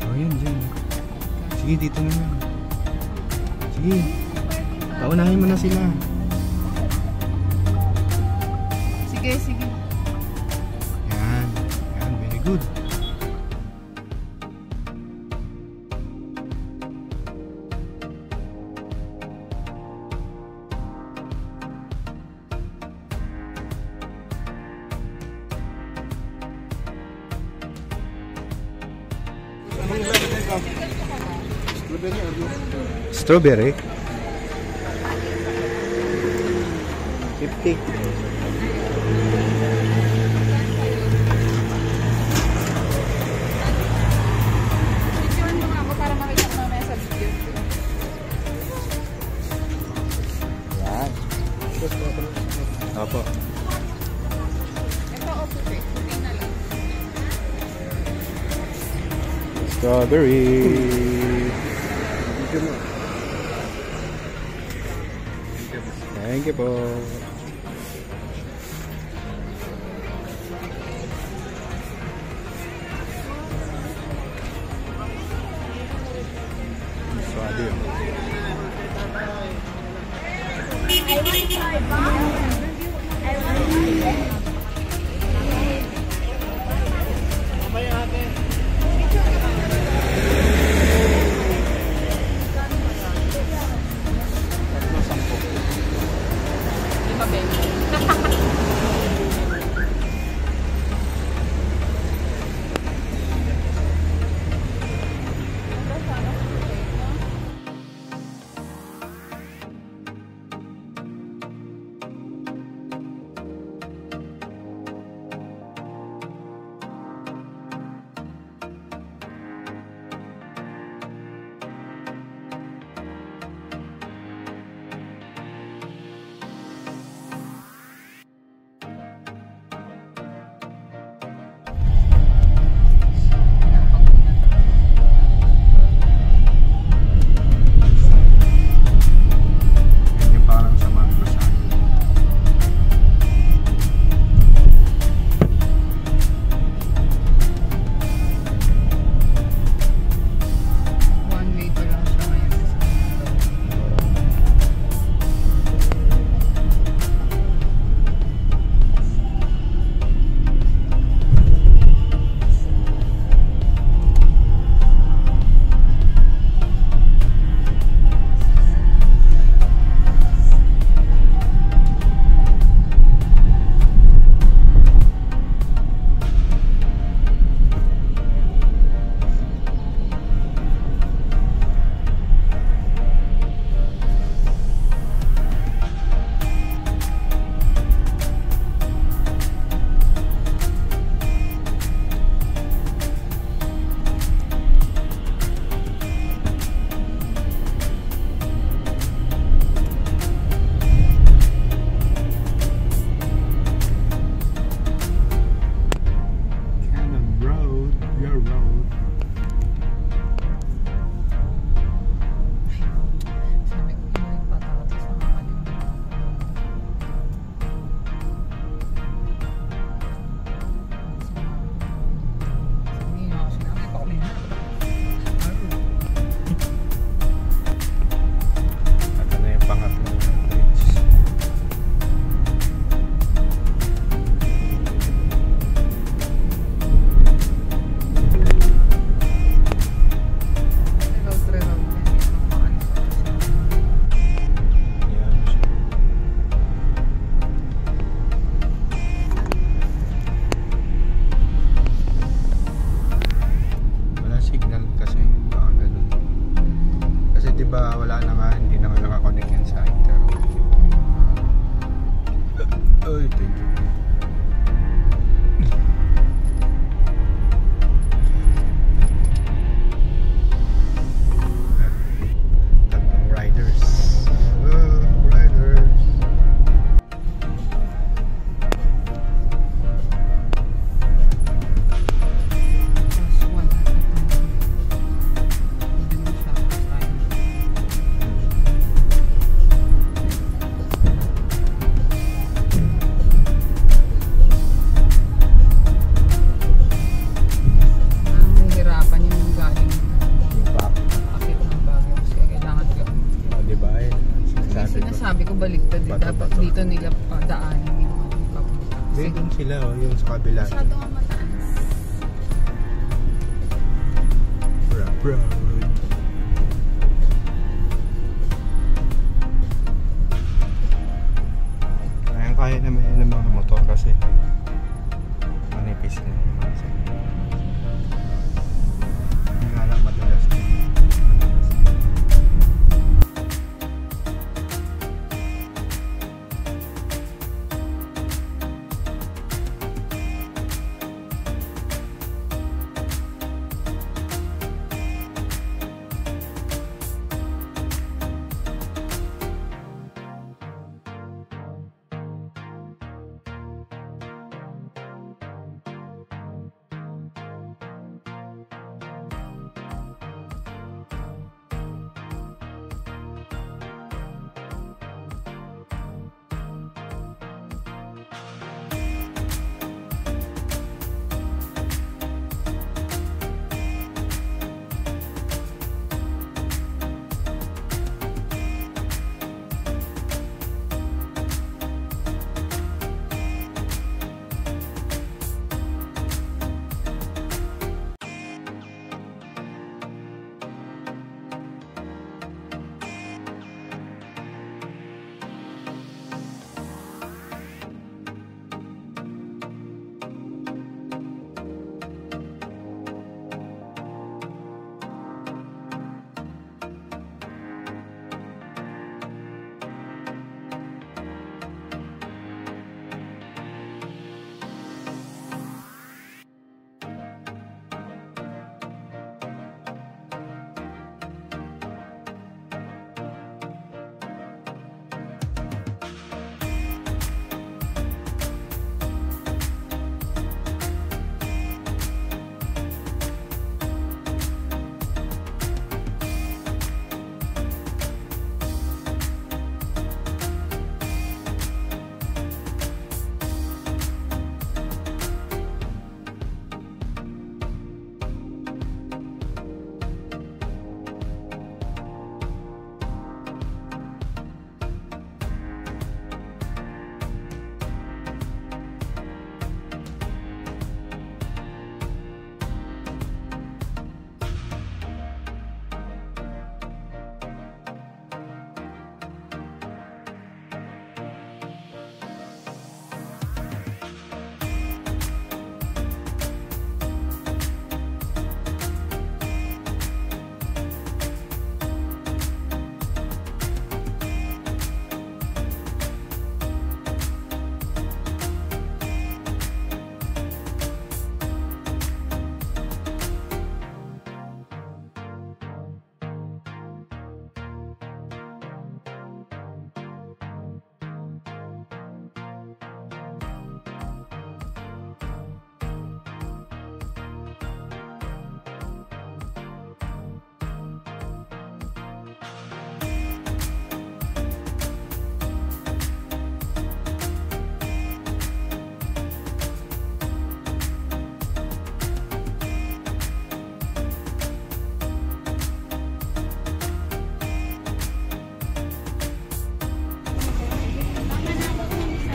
Oh, yun, dyan. Sige, dito naman. Sige. Paunahin mo na sila. Sige, sige. Yan. Yan, very good. Strawberry? 50. Picturean mo nga ako para makita ko mamaya sa video. Yan. Opo. Ito, okay. Okay na lang. Strawberry. Thank you po. Swabe. baliktad. Dapat dito nila padaan. Hindi doon sila, yung sa kabila. Masyado nga mataas. Bra. Kaya naman yun ng mga motor kasi manipis na yung mga sakyan. Hindi nga lang madulas na.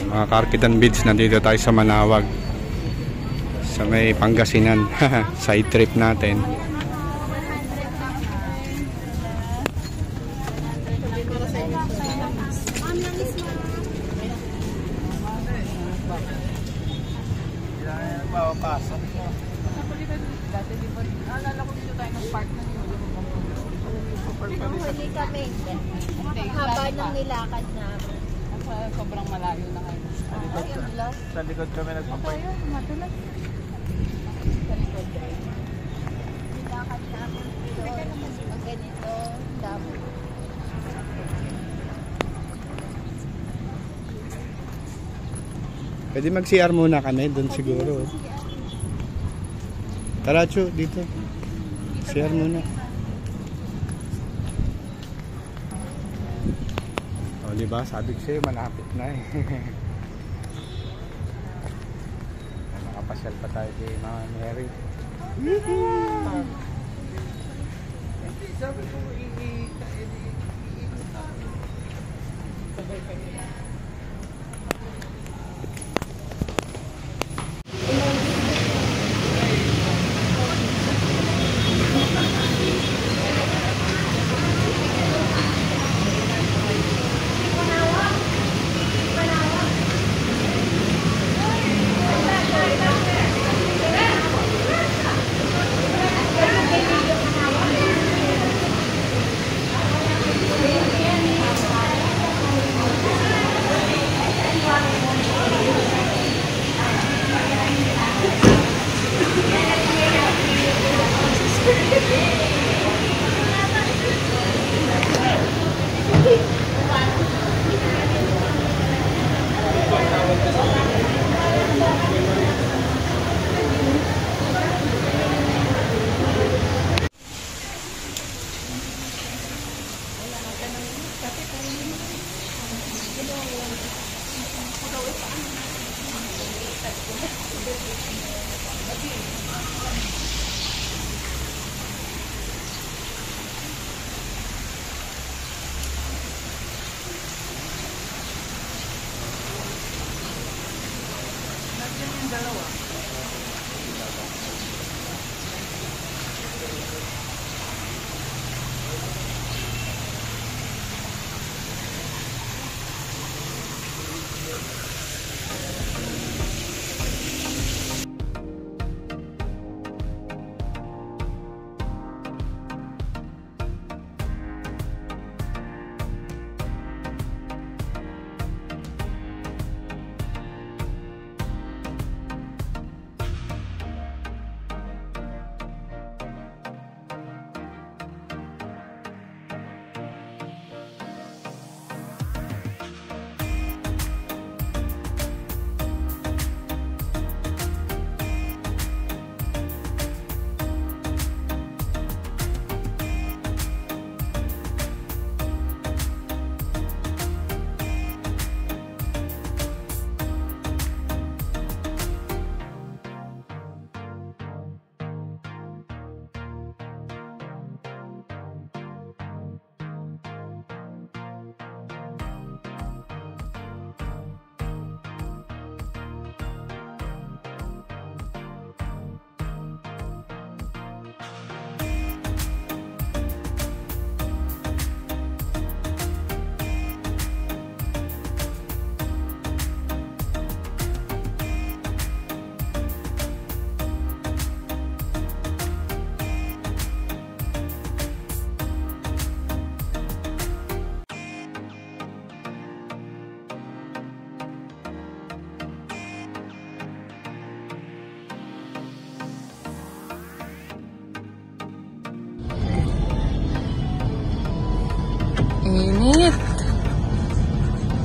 Mga Karkidan Beach, nandito tayo sa Manawag. Sa may Pangasinan. Side trip natin. Pasok mo. Dati di ba, alala ko dito tayo nag-park na yun. Huli kami. Haba ng nilakad namin. Sobrang malayo na kayo. Sa likod kami nagpapay. Matulas. Sa likod rin. Nilakad namin doon. Pag ganito, damo. Pwede mag-CR muna kami doon siguro. Tara, Chu, dito. CR muna. O, diba? Sabi ko sa'yo, malapit na eh. Nakapasyal pa tayo kay Mama Mary. Sabi ko, init.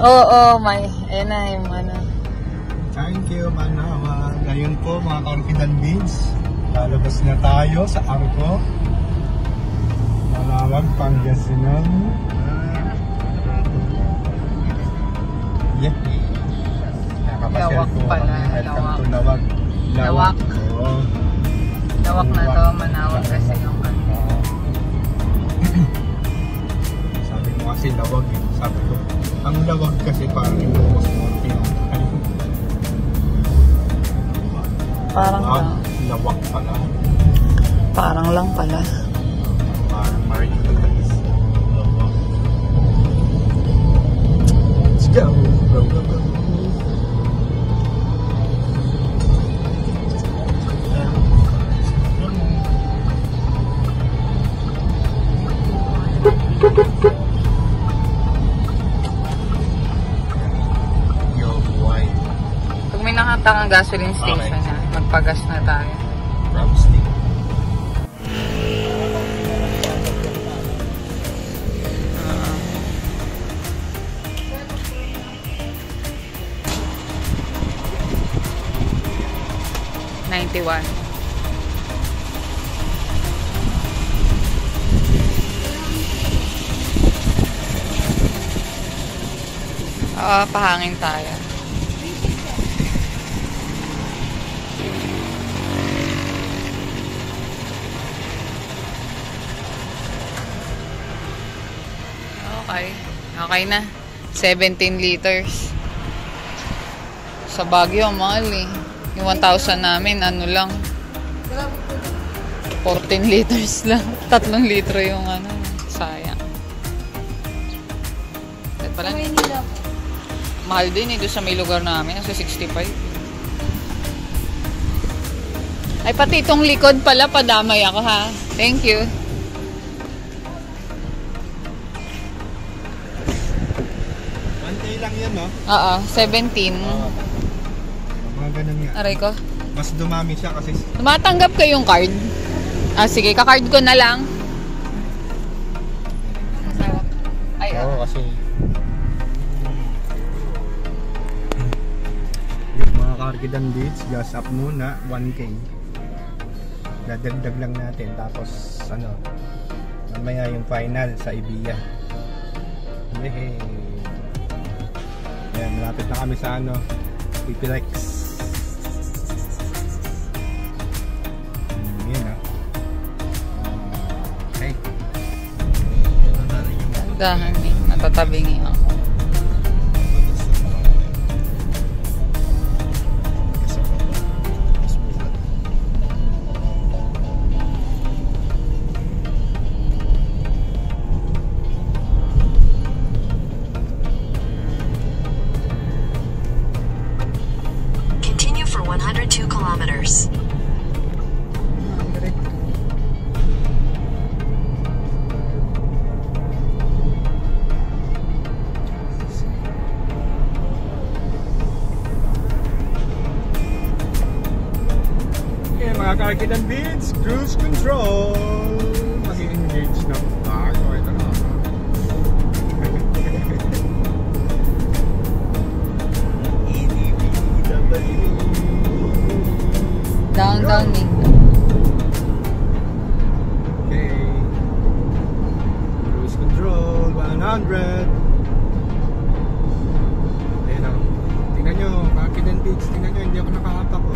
Oo, may. Ayan na yung ano. Thank you, Manawag. Ngayon po, mga Karkidan Beach, lalabas na tayo sa Arco. Manawag, Pangasinan. Yeah. Lawak pala. Lawak. Lawak. Lawak. Oo. Lawak na to, Manawag kasi yung ano. Sabi mo kasi lawag eh. Sabi ko, ang lawag kasi parang yung mas Parang lang. Lawak pala. Parang lang pala. Parang Marinas. Let's go. Go, go, go. Pag may nakatang gasoline station na, magpagas na tayo. Ramstein. $91. Pahangin tayo. Okay na. 17 liters. Sa Baguio, mahal eh. Yung 1,000 namin, ano lang. 14 liters lang. 3 litro yung ano. Sayang. Pala, mahal din eh. Doon sa may lugar namin. Nasa 65. Ay, pati itong likod pala. Padamay ako ha. Thank you. Lang yan, no? Oo, 17. Mga ganun nga. Aray ko. Mas dumami siya kasi... Tumatanggap kayong card? Sige, kakard ko na lang. Ay, Oo, kasi... Yung mga Carkidan Beach, gas up muna, 1K. Dadagdag lang natin, tapos ano, mamaya yung final sa Ibiya. Yehey! Ayan, malapit na kami sa ano, Pipilex. Yan ah. Okay. dahan eh. Natatabingi ako. Continue for 102 kilometers. Mga Carkidan Beach, cruise control. Mag-engage na tayo. Ito na. Down me. Okay. Cruise control, 100. Ayan o. Tingnan nyo, Carkidan Beach. Tingnan nyo, hindi ako nakahapak o.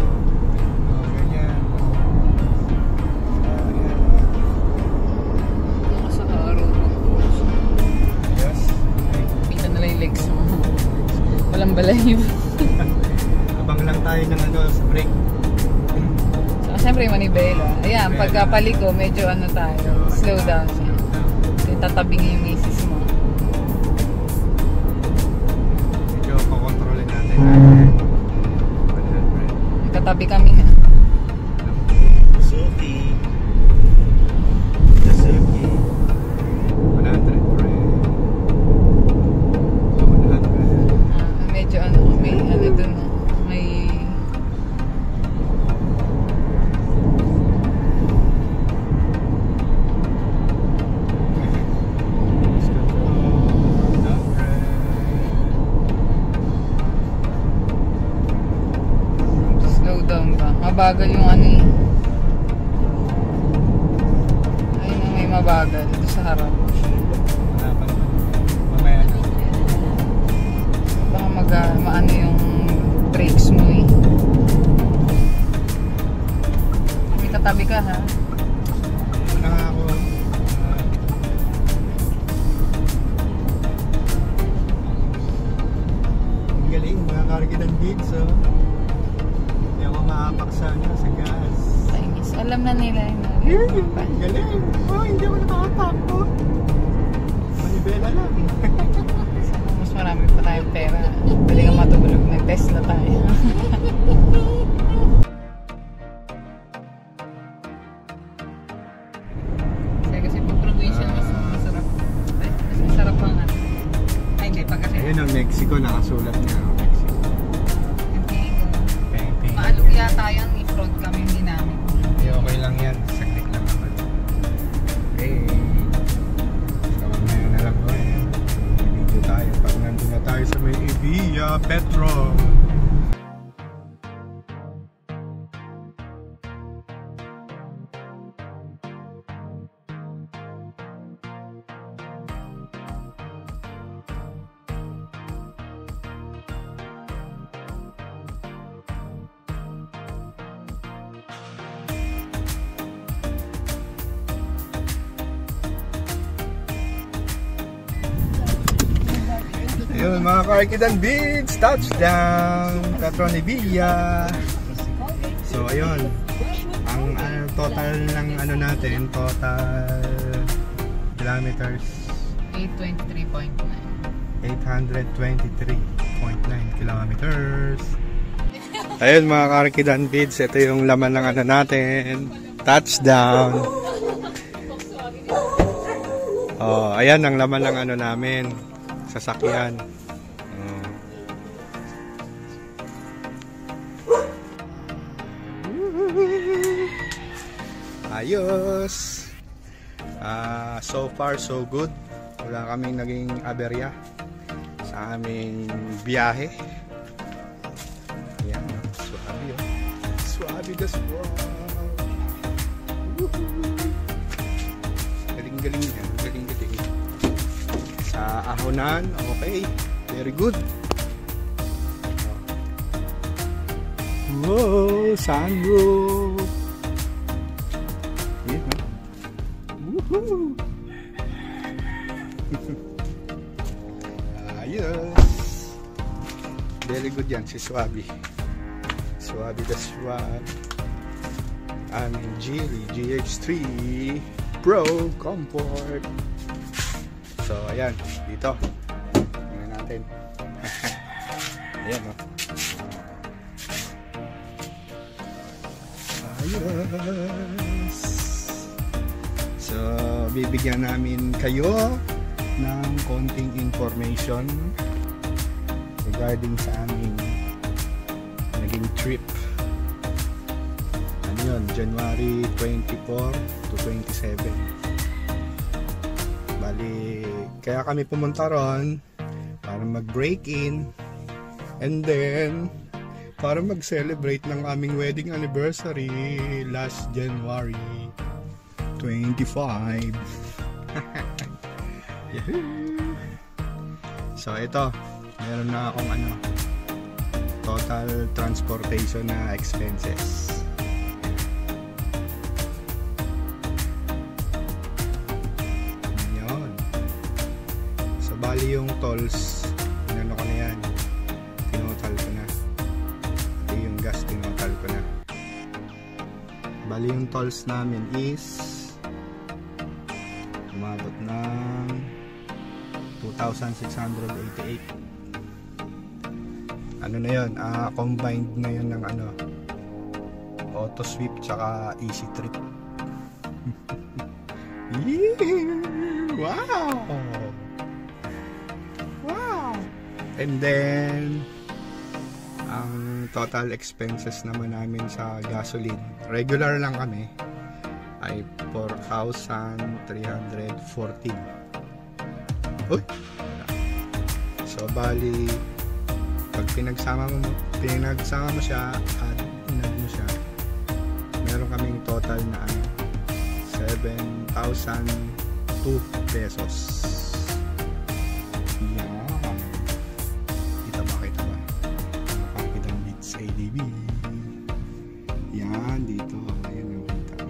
Walang balahibo. Abang lang tayo ng ano, sa break. So, siyempre manibela. Ayan, pagkapaliko, medyo ano tayo, slow down siya. Tatabing yung misis mo. Medyo pakontrolin natin. Katabi kami ha. Suki. Suki. 100 pre. Medyo ano, may ano dun, may slow down ba? Mabagal yung ano eh. Ayun na, may mabagal dito sa harap. Mamaya na. Baka maano yung brakes mo eh. May katabi ka ha. Wala nga ako. Ang galing mga Carkidan Beach. So, hindi ako paksa niya sa gas. Thanks. Alam na nila yun. Galing. Oh, hindi ako nakakatakot. Manibela lang. Mas marami pa tayong pera. Pwede kang matulog. Nag-test na tayo. Kasi pag provincial mas masarap. Mas masarap ang ano. Ay, hindi. Pag kasi. Ayun ang Mexico. Nakasulat niya ang Mexico. Maalog yata yan. I-fraud kami. Hindi namin. Okay lang yan. Saglit lang naman. Okay. Kawag na yun na lang ko eh. Video tayo. Pag nandun na tayo sa may Evilla Petro. Ayun mga ka-Arkidan Vids, touchdown! Petro Evilla. So ayun, ang total ng ano natin, total kilometers 823.9 823.9 kilometers. Ayun mga ka-Arkidan Vids, ito yung laman ng ano natin, touchdown. Oh, ayan ang laman ng ano namin, sasakyan. Ayos. So far so good. Wala kaming naging aberya sa aming biyahe. Ayan, swabe oh. Swabe the swab. Galing-galing yan. Galing-galing. Sa ahonan, okay. Very good. Wow, sunroof. Yeah. Woohoo. Ayos. Very good yan si Swabe. Swabe the swab. Aming Geely GX3 Pro Comfort. So ayan, dito. Tingnan natin. Ayan o. Ayos. So bibigyan namin kayo ng konting information regarding sa aming naging trip. Ano yun? January 24 to 27. Bali, kaya kami pumunta ron para mag-break-in and then para mag-celebrate ng aming wedding anniversary last January 25. Yahoo! So ito, meron na akong ano, total transportation na expenses. Yun. So bali yung tolls, ano ko na yan, tinotal ko na. Pati yung gas, tinotal ko na. Bali yung tolls namin is umabot ng 2,688. Ano na yun? Combined na yun ng ano, auto sweep tsaka easy trip. Wow! Wow! And then ang total expenses naman namin sa gasoline, regular lang kami, ay 4,314. Uy! So bali, pag pinagsama mo siya at inad mo siya, meron kaming total na ano, 7,002 pesos. Yan. Kita ba? Nakakitang Beats ADB. Yan, dito. Ayan yung kita.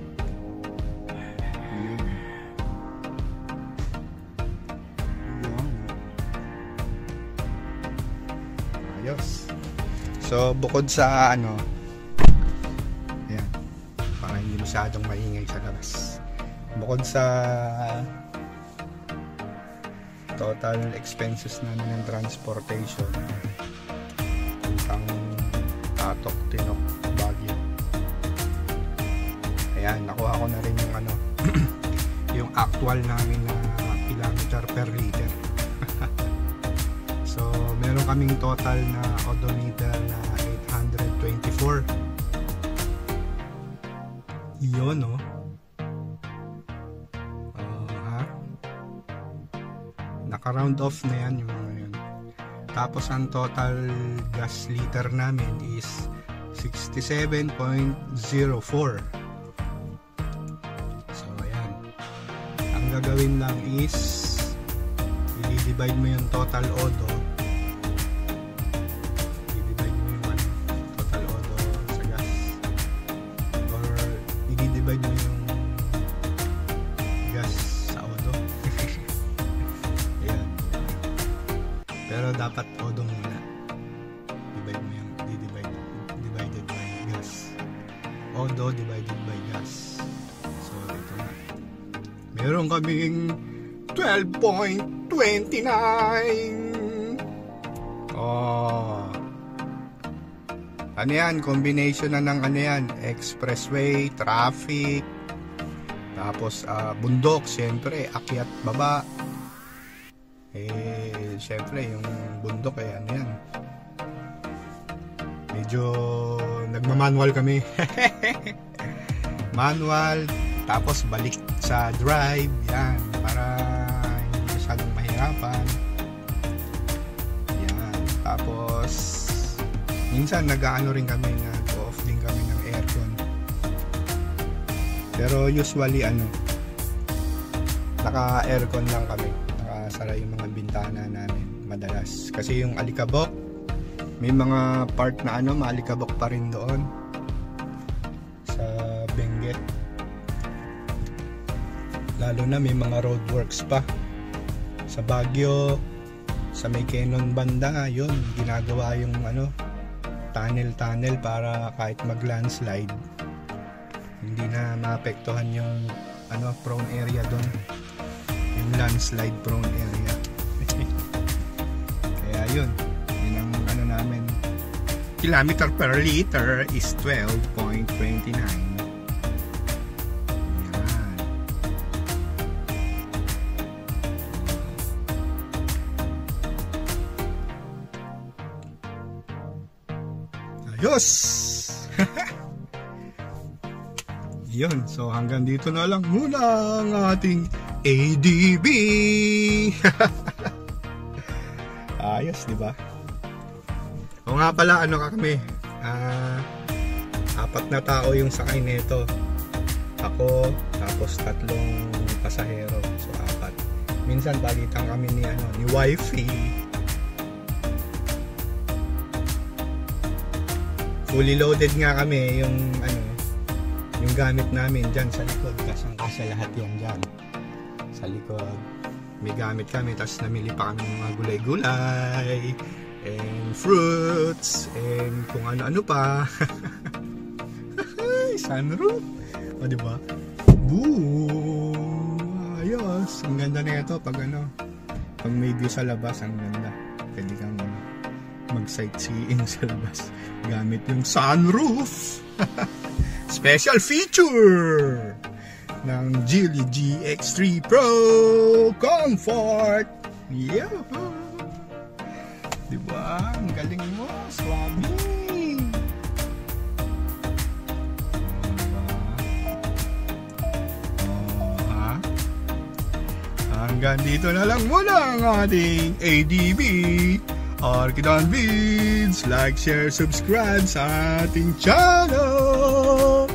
Ayan. Ayan. Ayos. So, bukod sa ano, hindi masyadong maingay sa labas. Bukod sa total expenses namin ng transportation, puntang Tatok, Tinok, Baguio. Ayan, nakuha ko na rin yung ano yung actual namin na kilometer per liter. So meron kaming total na odometer na 824. Yun, no? Naka-round off na yan yung mga yun. Tapos ang total gas liter namin is 67.04. So ayan, ang gagawin lang is i-divide mo yung total odo, i-divide mo yung total odo sa gas, or i-divide mo yung gas sa odo. Ayan, pero dapat odo muna, divide mo yung divided by gas, odo divided by gas. So ito na, meron kaming 12.29. Oh. Ano yan? Combination na ng ano yan? Expressway, traffic, tapos bundok, syempre, akyat, baba. Syempre, yung bundok ano yan? Medyo nagmamanual kami. Manual, tapos balik sa drive, yan, para hindi masyadong mahirapan. Yan, tapos minsan nag-aano rin kami, nag-off din kami ng aircon. Pero usually naka-aircon lang kami, nakasara yung mga bintana namin madalas. Kasi yung alikabok, may mga part na maalikabok pa rin doon sa Benguet. Lalo na may mga roadworks pa sa Baguio, sa may Quezon banda, yun, ginagawa yung tunnel para kahit mag-landslide hindi na maapektuhan yung prone area doon, yung landslide prone area. Kaya yun ang namin, kilometer per liter is 12.29. Ayos! Yun, so hanggang dito na lang muna ang ating ADB. Ayos, di ba? O nga pala, kami? 4 na tao yung sakay nito. Ako, tapos 3 pasahero. So 4. Minsan palitan kami ni wifey. Fully loaded nga kami, yung gamit namin dyan sa likod, kasang-kasa lahat yan dyan sa likod. May gamit kami, tapos namili pa kami ng mga gulay-gulay and fruits and kung ano-ano pa. Sunroof, o diba? Boom! Ayos, ang ganda na ito pag may view sa labas, ang ganda. Pwede kang mag-sightseeing sa labas gamit yung sunroof. Special feature ng Geely GX3 Pro Comfort. Yeah, diba? Ang galing mo, swabe. Hanggang dito na lang muna ang ating ADB Arkidan Vids. Like, share, subscribe sa ating channel.